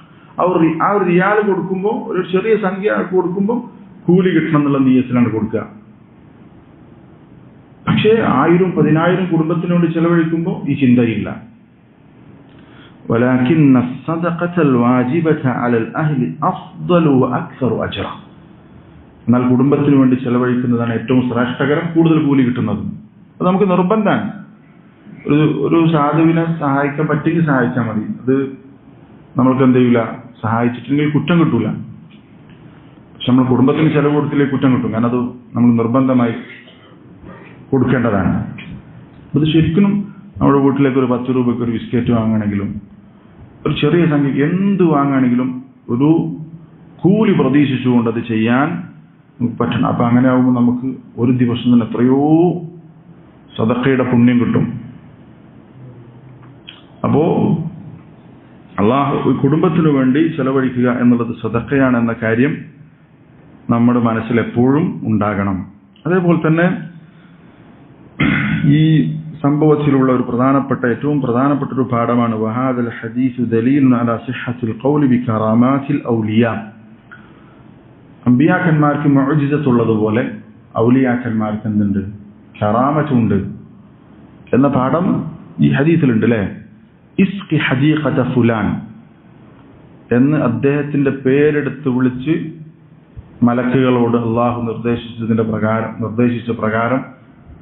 ആ റിയാൽ കൊടുക്കുമ്പോൾ ഒരു ചെറിയ സംഖ്യ കൊടുക്കുമ്പോൾ കൂലി കിട്ടണം എന്നുള്ള നിയ്യത്തിലാണ് കൊടുക്കുക. പക്ഷേ 1000, 10,000 കുടുംബത്തിന് വേണ്ടി ചെലവഴിക്കുമ്പോൾ ഈ ചിന്തയില്ല. ولكن الصدقة الواجبة على الأهل أفضل وأكثر أجرا, എന്നാൽ കുടുംബത്തിന് വേണ്ടി ചെലവഴിക്കുന്നതാണ് ഏറ്റവും ശ്രേഷ്ഠകരം, കൂടുതൽ കൂലി കിട്ടുന്നത്. അത് നമുക്ക് നിർബന്ധമാണ്. ഒരു സാധുവിനെ സഹായിക്കാൻ പറ്റുമെങ്കിൽ സഹായിച്ചാൽ മതി. അത് നമ്മൾക്ക് എന്ത് ചെയ്യൂല, സഹായിച്ചിട്ടുണ്ടെങ്കിൽ കുറ്റം കിട്ടൂല. പക്ഷെ നമ്മൾ കുടുംബത്തിന് ചെലവ് കൊടുത്തില്ലെങ്കിൽ കുറ്റം കിട്ടും. കാരണം അത് നമ്മൾ നിർബന്ധമായി കൊടുക്കേണ്ടതാണ്. അത് ശരിക്കും നമ്മുടെ വീട്ടിലേക്ക് ഒരു 10 രൂപയ്ക്ക് ഒരു ബിസ്ക്കറ്റ് വാങ്ങുകയാണെങ്കിലും ഒരു ചെറിയ സംഖ്യക്ക് എന്ത് വാങ്ങുകയാണെങ്കിലും ഒരു കൂലി പ്രതീക്ഷിച്ചുകൊണ്ട് അത് ചെയ്യാൻ നമുക്ക് പറ്റണം. അപ്പൊ അങ്ങനെ ആകുമ്പോൾ നമുക്ക് ഒരു ദിവസം തന്നെ എത്രയോ സദഖയുടെ പുണ്യം കിട്ടും. അപ്പോ കുടുംബത്തിനു വേണ്ടി ചെലവഴിക്കുക എന്നുള്ളത് സദഖയാണ് എന്ന കാര്യം നമ്മുടെ മനസ്സിൽ എപ്പോഴും ഉണ്ടാകണം. അതേപോലെ തന്നെ ഈ സംഭവത്തിലുള്ള ഏറ്റവും പ്രധാനപ്പെട്ട ഒരു പാഠമാണ് വഹാദൽ ഹദീസ് ദലീലുൻ അലാ സിഹ്ഹത്തിൽ ഖൗലി ബികറാമാത്തിൽ ഔലിയാ, അമ്പിയാക്കന്മാർക്ക് മുഅ്ജിസത്തുള്ളതുപോലെ ഔലിയാക്കന്മാർക്ക് എന്തുണ്ട്, കറാമത്തുണ്ട് എന്ന പാഠം ഈ ഹദീസിലുണ്ട് അല്ലേ. ഇസ്കി ഹദീഖത ഫുലാൻ എന്ന് അദ്ദേഹത്തിന്റെ പേരെടുത്ത് വിളിച്ച് മലക്കുകളോട് അള്ളാഹു നിർദ്ദേശിച്ച പ്രകാരം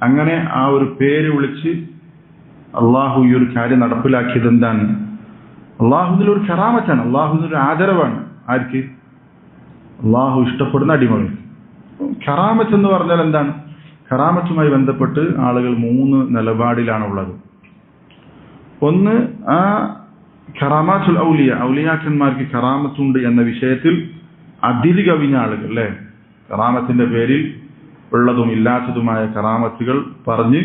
അങ്ങനെ ആ ഒരു പേര് വിളിച്ച് അള്ളാഹു ഈ ഒരു കാര്യം നടപ്പിലാക്കിയത് എന്താണ്? അള്ളാഹുവിന്റെ ഒരു കറാമത്താണ്, അള്ളാഹുവിന്റെ ഒരു ആദരവാണ്. ആർക്ക്? അള്ളാഹു ഇഷ്ടപ്പെടുന്ന അടിമകൾ. കറാമത്ത് എന്ന് പറഞ്ഞാൽ എന്താണ്? കറാമത്തുമായി ബന്ധപ്പെട്ട് ആളുകൾ 3 നിലപാടിലാണുള്ളത്. ഒന്ന്, ആ കറാമാത്തുൽ ഔലിയ, ഔലിയാക്കന്മാർക്ക് കറാമത്തുണ്ട് എന്ന വിഷയത്തിൽ അതിര് കവിഞ്ഞ ആളുകൾ അല്ലെ, കറാമത്തിന്റെ പേരിൽ ഉള്ളതും ഇല്ലാത്തതുമായ കറാമത്തുകൾ പറഞ്ഞ്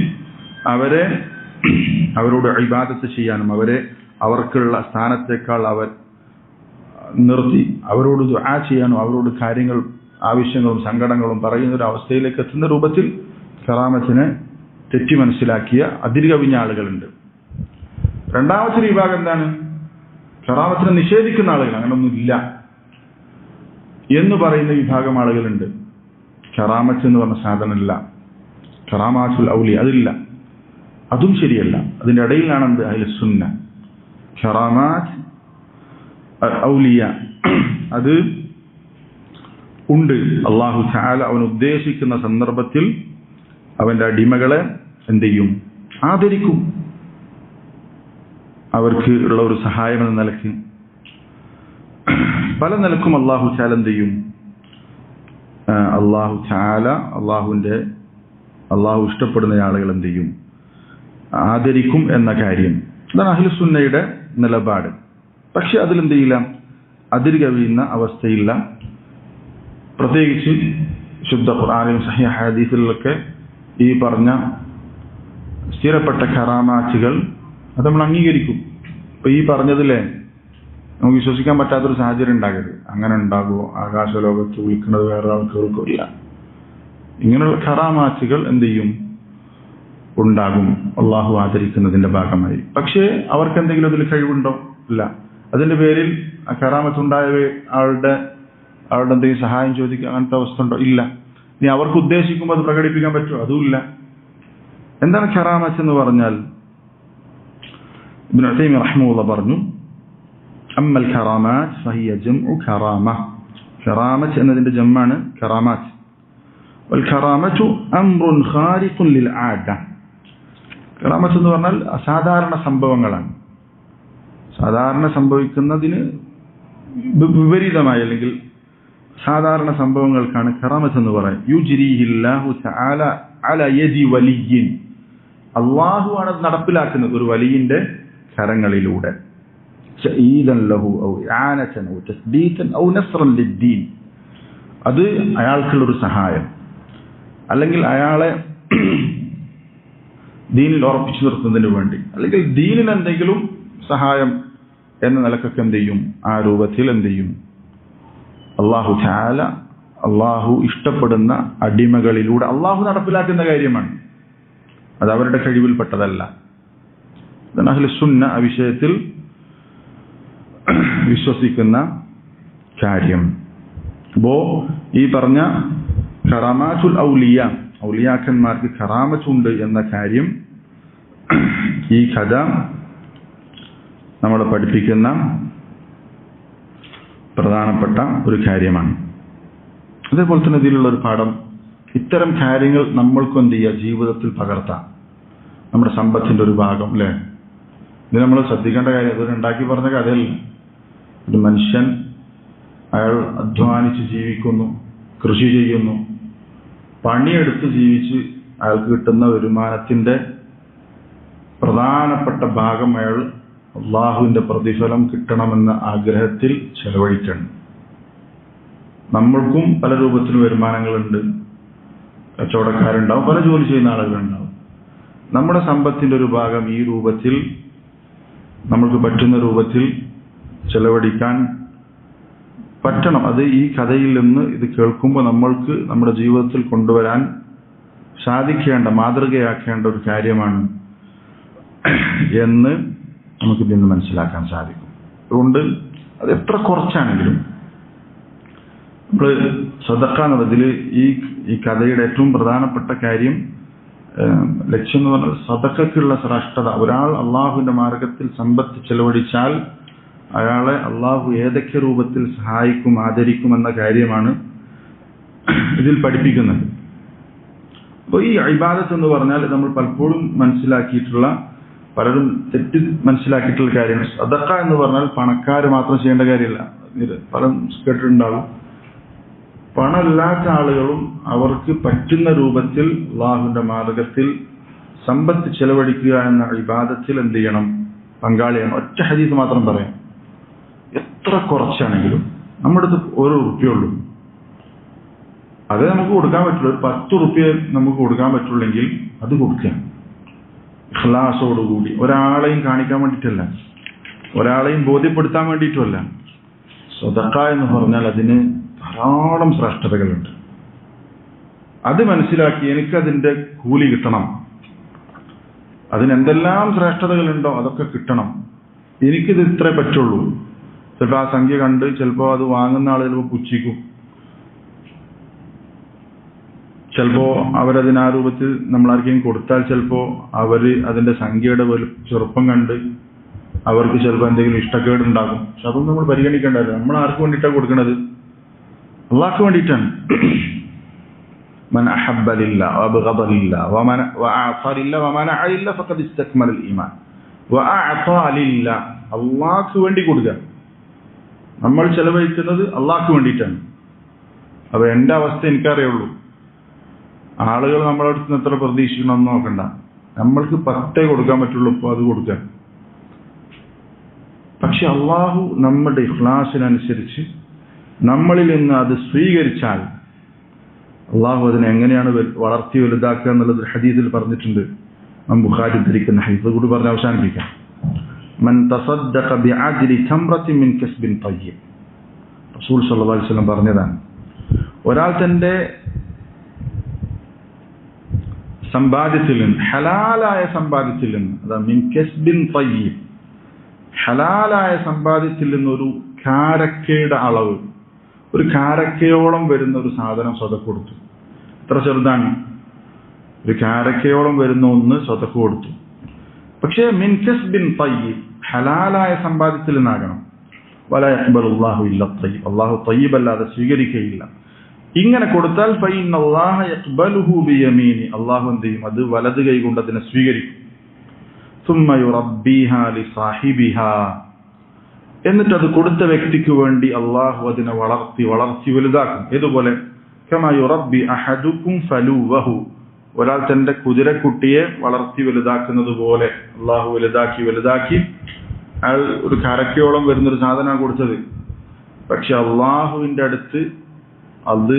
അവരോട് ഇബാദത്ത് ചെയ്യാനും അവർക്കുള്ള സ്ഥാനത്തേക്കാൾ അവർ നിർത്തി അവരോട് ദുആ ചെയ്യാനും അവരോട് കാര്യങ്ങൾ ആവശ്യങ്ങളും സങ്കടങ്ങളും പറയുന്ന ഒരു അവസ്ഥയിലേക്ക് എത്തുന്ന രൂപത്തിൽ കറാമത്തിനെ തെറ്റി മനസ്സിലാക്കിയ അതിരുകവിഞ്ഞ ആളുകളുണ്ട്. രണ്ടാമത്തെ വിഭാഗം എന്താണ്? കറാമത്തിനെ നിഷേധിക്കുന്ന ആളുകൾ. അങ്ങനൊന്നുമില്ല എന്ന് പറയുന്ന വിഭാഗം ആളുകളുണ്ട്. കറാമത്ത് എന്ന് പറഞ്ഞ സാധനമില്ല, കറാമാത്തുൽ ഔലിയ അതില്ല, അതും ശരിയല്ല. അതിന്റെ ഇടയിലാണ് എന്ത്? അഹ്ലുസ് സുന്ന. കറാമാത്ത് ഔലിയ അത് ഉണ്ട്. അല്ലാഹു തആല അവൻ ഉദ്ദേശിക്കുന്ന സന്ദർഭത്തിൽ അവന്റെ അടിമകളെ എന്ത് ചെയ്യും? ആദരിക്കും. അവർക്ക് ഉള്ള ഒരു സഹായം എന്ന നിലയ്ക്ക് പല നിലക്കും അല്ലാഹു തആല എന്ത് ചെയ്യും? അല്ലാഹു ഇഷ്ടപ്പെടുന്ന ആളുകൾ എന്ത് ചെയ്യും? ആദരിക്കും എന്ന കാര്യം. അതാണ് അഹ്ലുസ് സുന്നയുടെ നിലപാട്. പക്ഷെ അതിലെന്ത് ചെയ്യില്ല? അതിര് കവിയുന്ന അവസ്ഥയില്ല. പ്രത്യേകിച്ച് ശുദ്ധ ഖുർആനിലും സഹീഹ് ഹദീസിലൊക്കെ ഈ പറഞ്ഞ സ്ഥിരപ്പെട്ട കറാമാറ്റുകൾ അത് നമ്മൾ അംഗീകരിക്കും. ഇപ്പൊ ഈ പറഞ്ഞതിലെ നമുക്ക് വിശ്വസിക്കാൻ പറ്റാത്തൊരു സാഹചര്യം ഉണ്ടാകരുത്. അങ്ങനെ ഉണ്ടാകുമോ? ആകാശലോകത്ത് വിളിക്കുന്നത് വേറെ ആൾക്കാർക്കില്ല. ഇങ്ങനെയുള്ള കറാമാറ്റുകൾ എന്ത് ചെയ്യും? ഉണ്ടാകും, അള്ളാഹു ആദരിക്കുന്നതിന്റെ ഭാഗമായി. പക്ഷേ അവർക്ക് എന്തെങ്കിലും അതിൽ കഴിവുണ്ടോ? ഇല്ല. അതിന്റെ പേരിൽ ആ കറാമത്ത് ഉണ്ടായ ആളുടെ എന്തെങ്കിലും സഹായം ചോദിക്കുക അങ്ങനത്തെ അവസ്ഥ ഉണ്ടോ? ഇല്ല. ഇനി അവർക്ക് ഉദ്ദേശിക്കുമ്പോൾ അത് പ്രകടിപ്പിക്കാൻ പറ്റുമോ? അതുമില്ല. എന്താണ് കറാമത്ത് എന്ന് പറഞ്ഞാൽ? ഇബ്നു ഉസൈമീൻ റഹിമഹുല്ലാഹ് പറഞ്ഞു, അമ്മൽ കറാമാത്ത് ഫഹിയ ജംഉ കറാമ. കറാമത്ത് എന്നതിന്റെ ജമ്മാണ് കറാമാത്ത്. വൽ കറാമത്തു അംറുൻ ഖാരിഖുൻ ലിൽ ആദ. കറാമത്ത് എന്ന് പറഞ്ഞാൽ അസാധാരണ സംഭവങ്ങളാണ്. സാധാരണ സംഭവിക്കുന്നതിന് വിപരീതമായി അല്ലെങ്കിൽ സാധാരണ സംഭവങ്ങൾക്കാണ് കറാമത്ത് എന്ന് പറയുന്നത്. യുജ്രിഹില്ലാഹു തആല അലാ യദി വലിയ്യിൻ. അല്ലാഹുവാണ് അത് നടപ്പിലാക്കുന്നത് ഒരു വലിയിന്റെ കരങ്ങളിലൂടെ. തഅീദൻ ലഹു ഔ ഇആനതൻ ഔ തസ്ബീതൻ ഔ നസ്റൻ ലിദ്ദീൻ. അത് അയാൾക്കുള്ള ഒരു സഹായം, അല്ലെങ്കിൽ അയാളെ ദീനിൽ ഉറപ്പിച്ചു നിർത്തുന്നതിന് വേണ്ടി, അല്ലെങ്കിൽ ദീനിന് എന്തെങ്കിലും സഹായം എന്ന നിലക്കൊക്കെ എന്ത് ചെയ്യും? ആ രൂപത്തിൽ എന്ത് ചെയ്യും? അല്ലാഹു തആല അല്ലാഹു ഇഷ്ടപ്പെടുന്ന അടിമകളിലൂടെ അല്ലാഹു നടപ്പിലാക്കുന്ന കാര്യമാണ്. അത് അവരുടെ കഴിവിൽപ്പെട്ടതല്ല. അഹ്ലുസ് സുന്ന ആ വിഷയത്തിൽ വിശ്വസിക്കുന്ന കാര്യം. അപ്പോ ഈ പറഞ്ഞ കറാമാത്തുൽ ഔലിയ, ഔലിയാക്കന്മാർക്ക് കറാമത്തുണ്ട് എന്ന കാര്യം ഈ കഥ നമ്മളെ പഠിപ്പിക്കുന്ന പ്രധാനപ്പെട്ട ഒരു കാര്യമാണ്. അതേപോലെ തന്നെ ഇതിലുള്ള ഒരു പാഠം, ഇത്തരം കാര്യങ്ങൾ നമ്മൾക്കും എന്ത് ചെയ്യുക? ജീവിതത്തിൽ പകർത്താം. നമ്മുടെ സമ്പത്തിന്റെ ഒരു ഭാഗം, അല്ലേ? ഇത് നമ്മൾ ശ്രദ്ധിക്കേണ്ട കാര്യം. അതൊരു ഉണ്ടാക്കി പറഞ്ഞ കഥയല്ല. ഒരു മനുഷ്യൻ അയാൾ അധ്വാനിച്ച് ജീവിക്കുന്നു, കൃഷി ചെയ്യുന്നു, പണിയെടുത്ത് ജീവിച്ച് അയാൾക്ക് കിട്ടുന്ന വരുമാനത്തിന്റെ പ്രധാനപ്പെട്ട ഭാഗം അയാൾ അള്ളാഹുവിന്റെ പ്രതിഫലം കിട്ടണമെന്ന ആഗ്രഹത്തിൽ ചെലവഴിക്കണം. നമ്മൾക്കും പല രൂപത്തിൽ വരുമാനങ്ങളുണ്ട്. കച്ചവടക്കാരുണ്ടാവും, പല ജോലി ചെയ്യുന്ന ആളുകളുണ്ടാവും. നമ്മുടെ സമ്പത്തിന്റെ ഒരു ഭാഗം ഈ രൂപത്തിൽ നമ്മൾക്ക് പറ്റുന്ന രൂപത്തിൽ ചെലവഴിക്കാൻ പറ്റണം. അത് ഈ കഥയിൽ നിന്ന് ഇത് കേൾക്കുമ്പോൾ നമ്മൾക്ക് നമ്മുടെ ജീവിതത്തിൽ കൊണ്ടുവരാൻ സാധിക്കേണ്ട, മാതൃകയാക്കേണ്ട ഒരു കാര്യമാണ് എന്ന് നമുക്ക് ഇതിൽ നിന്ന് മനസ്സിലാക്കാൻ സാധിക്കും. അതുകൊണ്ട് അത് എത്ര കുറച്ചാണെങ്കിലും നമ്മൾ സദഖ എന്നുള്ളതിൽ ഈ കഥയുടെ ഏറ്റവും പ്രധാനപ്പെട്ട കാര്യം, ലക്ഷ്യം എന്ന് പറഞ്ഞാൽ സദഖയ്ക്കുള്ള ശ്രേഷ്ഠത. ഒരാൾ അള്ളാഹുവിന്റെ മാർഗത്തിൽ സമ്പത്ത് ചെലവഴിച്ചാൽ അയാളെ അള്ളാഹു ഏതൊക്കെ രൂപത്തിൽ സഹായിക്കും, ആദരിക്കും എന്ന കാര്യമാണ് ഇതിൽ പഠിപ്പിക്കുന്നത്. അപ്പോൾ ഈ ഇബാദത്ത് എന്ന് പറഞ്ഞാൽ നമ്മൾ പലപ്പോഴും പലരും തെറ്റ് മനസ്സിലാക്കിയിട്ടുള്ള കാര്യമാണ്. സദഖ എന്ന് പറഞ്ഞാൽ പണക്കാർ മാത്രം ചെയ്യേണ്ട കാര്യമല്ല. പലരും കേട്ടിട്ടുണ്ടാകും. പണമില്ലാത്ത ആളുകളും അവർക്ക് പറ്റുന്ന രൂപത്തിൽ അള്ളാഹുവിന്റെ മാർഗത്തിൽ സമ്പത്ത് ചെലവഴിക്കുക എന്ന ഇബാദത്തിൽ എന്ത് ചെയ്യണം? പങ്കാളിയാണ്. ഒറ്റ ഹദീസ് മാത്രം പറയാം. എത്ര കുറച്ചാണെങ്കിലും നമ്മുടെ അടുത്ത് ഓരോ റുപ്യുള്ളൂ, അത് നമുക്ക് കൊടുക്കാൻ പറ്റുള്ളൂ. ഒരു 10 റുപ്യ നമുക്ക് കൊടുക്കാൻ പറ്റുള്ളെങ്കിൽ അത് കൊടുക്കുക ഇഖ്ലാസോടുകൂടി. ഒരാളെയും കാണിക്കാൻ വേണ്ടിയിട്ടല്ല, ഒരാളെയും ബോധ്യപ്പെടുത്താൻ വേണ്ടിയിട്ടുമല്ല. സദഖ എന്ന് പറഞ്ഞാൽ അതിന് ധാരാളം ശ്രേഷ്ഠതകളുണ്ട്. അത് മനസ്സിലാക്കി എനിക്കതിന്റെ കൂലി കിട്ടണം, അതിനെന്തെല്ലാം ശ്രേഷ്ഠതകളുണ്ടോ അതൊക്കെ കിട്ടണം, എനിക്കിത് ഇത്രേ പറ്റുള്ളൂ. ചിലപ്പോൾ ആ സംഖ്യ കണ്ട് ചിലപ്പോൾ അത് വാങ്ങുന്ന ആൾ ചിലപ്പോൾ പുച്ഛിക്കും, ചിലപ്പോ അവരതിന് ആ രൂപത്തിൽ നമ്മൾ ആർക്കെങ്കിലും കൊടുത്താൽ ചിലപ്പോൾ അവര് അതിന്റെ സംഖ്യയുടെ ചെറുപ്പം കണ്ട് അവർക്ക് ചിലപ്പോൾ എന്തെങ്കിലും ഇഷ്ടക്കേട് ഉണ്ടാകും. പക്ഷെ അതൊന്നും നമ്മൾ പരിഗണിക്കേണ്ടത്. നമ്മൾ ആർക്ക് വേണ്ടിയിട്ടാണ് കൊടുക്കുന്നത്? അള്ളാഹ്ക്ക് വേണ്ടിയിട്ടാണ്. من أحب لله وأبغض لله وأعطى لله ومنع لله فقد استكمل الإيمان وأعطى لله. അള്ളാഹ്ക്ക് വേണ്ടി കൊടുക്കുക. നമ്മൾ ചെലവഴിക്കുന്നത് അള്ളാഹ്ക്ക് വേണ്ടിയിട്ടാണ്. അപ്പൊ എന്റെ അവസ്ഥ എനിക്കറിയുള്ളൂ. ആളുകൾ നമ്മളെ അടുത്ത് എത്ര പ്രതീക്ഷിക്കണമെന്ന് നോക്കണ്ട. നമ്മൾക്ക് 10 കൊടുക്കാൻ പറ്റുള്ളൂ, ഇപ്പൊ അത് കൊടുക്കുക. പക്ഷെ അള്ളാഹു നമ്മുടെ ഇഖ്ലാസിനനുസരിച്ച് നമ്മളിൽ നിന്ന് അത് സ്വീകരിച്ചാൽ അള്ളാഹു അതിനെ എങ്ങനെയാണ് വളർത്തി വലുതാക്കുക എന്നുള്ളത് ഹദീസിൽ പറഞ്ഞിട്ടുണ്ട്. ബുഖാരി ധരിക്കുന്ന ഹദീസ് കൂടി പറഞ്ഞ് അവസാനിപ്പിക്കാം. മൻ തസദ്ദഖ ബിഅജ്രി തംറത്തിൻ മിൻ കസ്ബിൻ തയ്യിബ്. റസൂൽ സല്ലല്ലാഹു അലൈഹി വസല്ലം പറഞ്ഞതാണ്, ഒരാൾ തന്റെ സമ്പാദ്യത്തിൽ നിന്ന്, ഹലാലായ സമ്പാദ്യത്തിൽ നിന്ന്, അതാ മിൻ കസ്ബിൻ തയ്യിബ്, ഹലാലായ സമ്പാദ്യത്തിൽ നിന്ന് ഒരു കാരക്കയുടെ അളവ്, ഒരു കാരക്കയോളം വരുന്ന ഒരു സാധനം സ്വതക്ക് കൊടുത്തു. എത്ര ചെറുതാണ്? ഒരു കാരക്കയോളം വരുന്ന ഒന്ന് സ്വതക്ക് കൊടുത്തു. പക്ഷേ മിൻ കസ്ബിൻ തയ്യിബ്, ഹലാലായ സമ്പാദ്യത്തിൽ നിന്നാകണം. വലാ യഖ്ബലുല്ലാഹു ഇല്ല തയ്യിബ്, അല്ലാഹു തയ്യിബ് അല്ലാതെ സ്വീകരിക്കുകയില്ല. ഇങ്ങനെ കൊടുത്താൽ ഫഇന്നല്ലാഹ യഖ്ബലുഹു ബിയമീനി, അല്ലാഹു എന്ത് ചെയ്യും? അത് വലത് കൈ കൊണ്ട് അതിനെ സ്വീകരിക്കും. സുമ്മ യുറബ്ബിഹാ ലിസാഹിബിഹാ, എന്നിട്ട് അത് കൊടുത്ത വ്യക്തിക്ക് വേണ്ടി അള്ളാഹു അതിനെ വളർത്തി വലുതാക്കും. ഇതുപോലെ കമാ യുറബ്ബി അഹദുക്കും ഫലൂവഹു, ഒരാൾ തന്റെ കുതിരക്കുട്ടിയെ വളർത്തി വലുതാക്കുന്നത് പോലെ അള്ളാഹു വലുതാക്കി അയാൾ ഒരു കരക്കയോളം വരുന്നൊരു സാധനമാണ് കൊടുത്തത്. പക്ഷെ അള്ളാഹുവിന്റെ അടുത്ത് അത്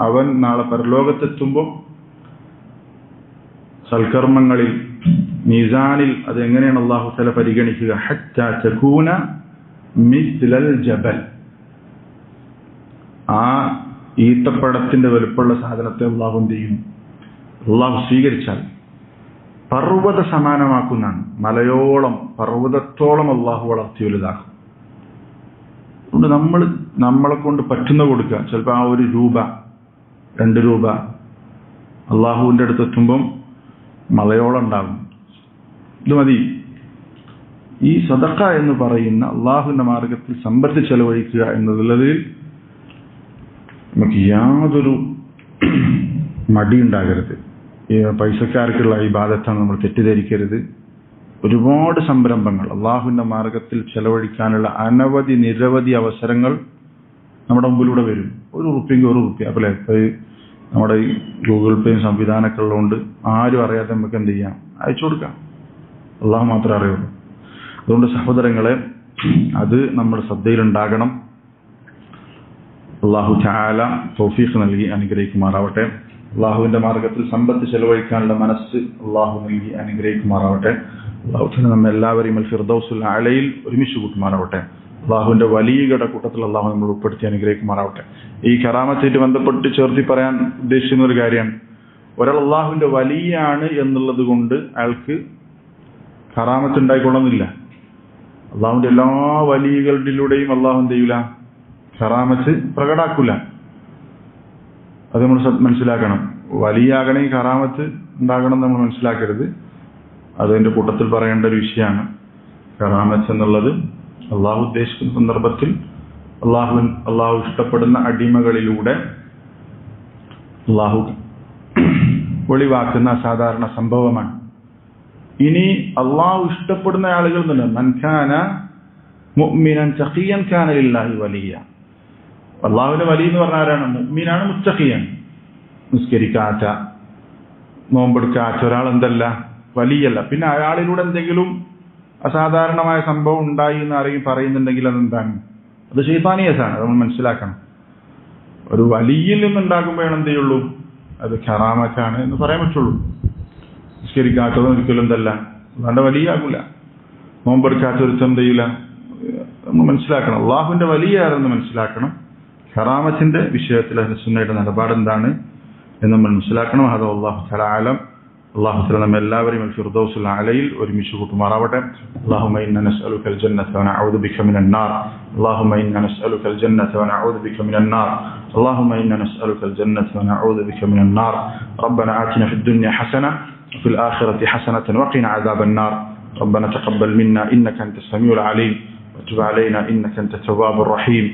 അവൻ നാളെ പരലോകത്തെത്തുമ്പോൾ സൽക്കർമ്മങ്ങളിൽ മീസാനിൽ അത് എങ്ങനെയാണ് അള്ളാഹു തആല പരിഗണിക്കുക? ഹത്താ തകൂന മിസ്ലൽ ജബൽ, ആ ഈത്തപ്പഴത്തിന്റെ വലുപ്പമുള്ള സാധനത്തെ അള്ളാഹു എന്ത് ചെയ്യും? അള്ളാഹു സ്വീകരിച്ചാൽ പർവ്വത സമാനമാക്കുന്നതാണ്. മലയോളം, പർവ്വതത്തോളം അള്ളാഹു വളർത്തി വലുതാക്കും. അതുകൊണ്ട് നമ്മളെ കൊണ്ട് പറ്റുന്ന കൊടുക്കുക. ചിലപ്പോൾ ആ 1 രൂപ 2 രൂപ അള്ളാഹുവിന്റെ അടുത്തെത്തുമ്പം മലയോളം ഉണ്ടാകും. ഇത് മതി. ഈ സദഖ എന്ന് പറയുന്ന അള്ളാഹുവിന്റെ മാർഗത്തിൽ സമ്പത്ത് ചെലവഴിക്കുക എന്നുള്ളതിൽ നമുക്ക് യാതൊരു മടിയുണ്ടാകരുത്. ഈ പൈസക്കാർക്കുള്ള ഇബാദത്താണ് നമ്മൾ തെറ്റിദ്ധരിക്കരുത്. ഒരുപാട് സംരംഭങ്ങൾ അള്ളാഹുവിന്റെ മാർഗത്തിൽ ചെലവഴിക്കാനുള്ള നിരവധി അവസരങ്ങൾ നമ്മുടെ മുമ്പിലൂടെ വരും. 1 റുപ്യെങ്കിൽ 1 റുപ്യ അല്ലേ? ഇപ്പൊ നമ്മുടെ ഈ ഗൂഗിൾ പേ സംവിധാനമൊക്കെ ഉള്ളതുകൊണ്ട് ആരും അറിയാതെ നമുക്ക് എന്ത് ചെയ്യാം? അയച്ചു കൊടുക്കാം. അള്ളാഹു മാത്രമേ അറിയുള്ളൂ. അതുകൊണ്ട് സഹോദരങ്ങളെ, അത് നമ്മുടെ ശ്രദ്ധയിലുണ്ടാകണം. അള്ളാഹു തആല തൗഫീഖ് നൽകി അനുഗ്രഹിക്കുമാറാവട്ടെ. അള്ളാഹുവിന്റെ മാർഗത്തിൽ സമ്പത്ത് ചെലവഴിക്കാനുള്ള മനസ്സ് അള്ളാഹു നൽകി അനുഗ്രഹിക്കുമാറാവട്ടെ. അള്ളാഹു തആല നമ്മെ എല്ലാവരെയും അൽ ഫിർദൗസുൽ അലയിൽ ഒരുമിച്ച് കൂട്ടുമാറാവട്ടെ. അള്ളാഹുവിന്റെ വലിയയുടെ കൂട്ടത്തിൽ അള്ളാഹു നമ്മൾ ഉൾപ്പെടുത്തി അനുഗ്രഹിക്കുമാറാവട്ടെ. ഈ കറാമത്തായിട്ട് ബന്ധപ്പെട്ട് ചേർത്തി പറയാൻ ഉദ്ദേശിക്കുന്ന ഒരു കാര്യമാണ്, ഒരാൾ അള്ളാഹുവിന്റെ വലിയാണ് എന്നുള്ളത് കൊണ്ട് അയാൾക്ക് കറാമത്ത് ഉണ്ടായിക്കൊള്ളുന്നില്ല. അള്ളാഹുവിന്റെ എല്ലാ വലിയകളുടെയും അള്ളാഹു എന്ത് ചെയ്യൂല? കറാമത്ത് പ്രകടാക്കൂല. അത് നമ്മൾ മനസ്സിലാക്കണം. വലിയാകണേ കറാമത്ത് ഉണ്ടാകണം നമ്മൾ മനസ്സിലാക്കരുത്. അതിന്റെ കൂട്ടത്തിൽ പറയേണ്ട ഒരു വിഷയമാണ് കറാമത്ത് എന്നുള്ളത്. അള്ളാഹു ഉദ്ദേശിക്കുന്ന സന്ദർഭത്തിൽ അള്ളാഹു ഇഷ്ടപ്പെടുന്ന അടിമകളിലൂടെ അള്ളാഹു ഒളിവാക്കുന്ന അസാധാരണ സംഭവമാണ്. ഇനി അള്ളാഹു ഇഷ്ടപ്പെടുന്ന ആളുകൾ തന്നെ മൻ കാന മുഅ്മിനൻ തഖിയൻ കാന ലില്ലാഹി വലിയ. അള്ളാഹുവിന്റെ വലിയ എന്ന് പറഞ്ഞ ആരാണ്? മുഅ്മിനാണ്, മുത്തഖിയാണ്. നിസ്കരിക്കാത്ത, നോമ്പെടുക്കാത്ത ഒരാൾ എന്തല്ല? വലിയല്ല. പിന്നെ അയാളിലൂടെ എന്തെങ്കിലും അസാധാരണമായ സംഭവം ഉണ്ടായി എന്ന് ആരെങ്കിലും പറയുന്നുണ്ടെങ്കിൽ അതെന്താണ്? അത് ശൈത്താനിയത്താണ്. അത് നമ്മൾ മനസ്സിലാക്കണം. ഒരു വലിയിൽ നിന്നുണ്ടാകുമ്പോഴാണ് എന്ത് ചെയ്യുള്ളൂ, അത് കറാമത്താണ് എന്ന് പറയാൻ പറ്റുള്ളൂ. നിസ്കരിക്കാത്തത് ഒരിക്കലും എന്തല്ല, വേണ്ട വലിയാകൂല. നോമ്പെടുക്കാത്തൊരുത്തം എന്ത് ചെയ്യില്ല, നമ്മൾ മനസ്സിലാക്കണം. അള്ളാഹുവിന്റെ വലിയ ആരെന്ന് മനസ്സിലാക്കണം. കറാമത്തിന്റെ വിഷയത്തിൽ അഹ്ലുസുന്നയുടെ നിലപാട് എന്താണ് എന്ന് നമ്മൾ മനസ്സിലാക്കണം. അത് അല്ലാഹു തആല ആലം. അല്ലാഹു തആല നമ്മെ എല്ലാവരെയും ഫിർദൗസുൽ അലയിൽ ഒരുമിച്ച് കൂട്ടുമാറാവട്ടെ. അല്ലാഹുമ്മ ഇന്നാ നസ്അലുകൽ ജന്നത വ നഊദു ബിക മിനൻ നാർ. അല്ലാഹുമ്മ ഇന്നാ നസ്അലുകൽ ജന്നത വ നഊദു ബിക മിനൻ നാർ. അല്ലാഹുമ്മ ഇന്നാ നസ്അലുകൽ ജന്നത വ നഊദു ബിക മിനൻ നാർ. റബ്ബന ആതിന ഫിദ് ദുനിയ ഹസന വഫിൽ ആഖിറതി ഹസനതൻ വഖിന അദാബൻ നാർ. ربنا تقبل منا إنك أنت السميع العليم وتب علينا إنك أنت التواب الرحيم.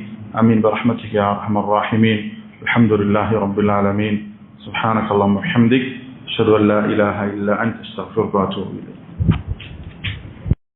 آمين برحمتك يا أرحم الراحمين. الحمد لله رب العالمين. سبحانك اللهم وبحمدك أشهد أن لا إله إلا أنت أستغفرك وأتوب إليك.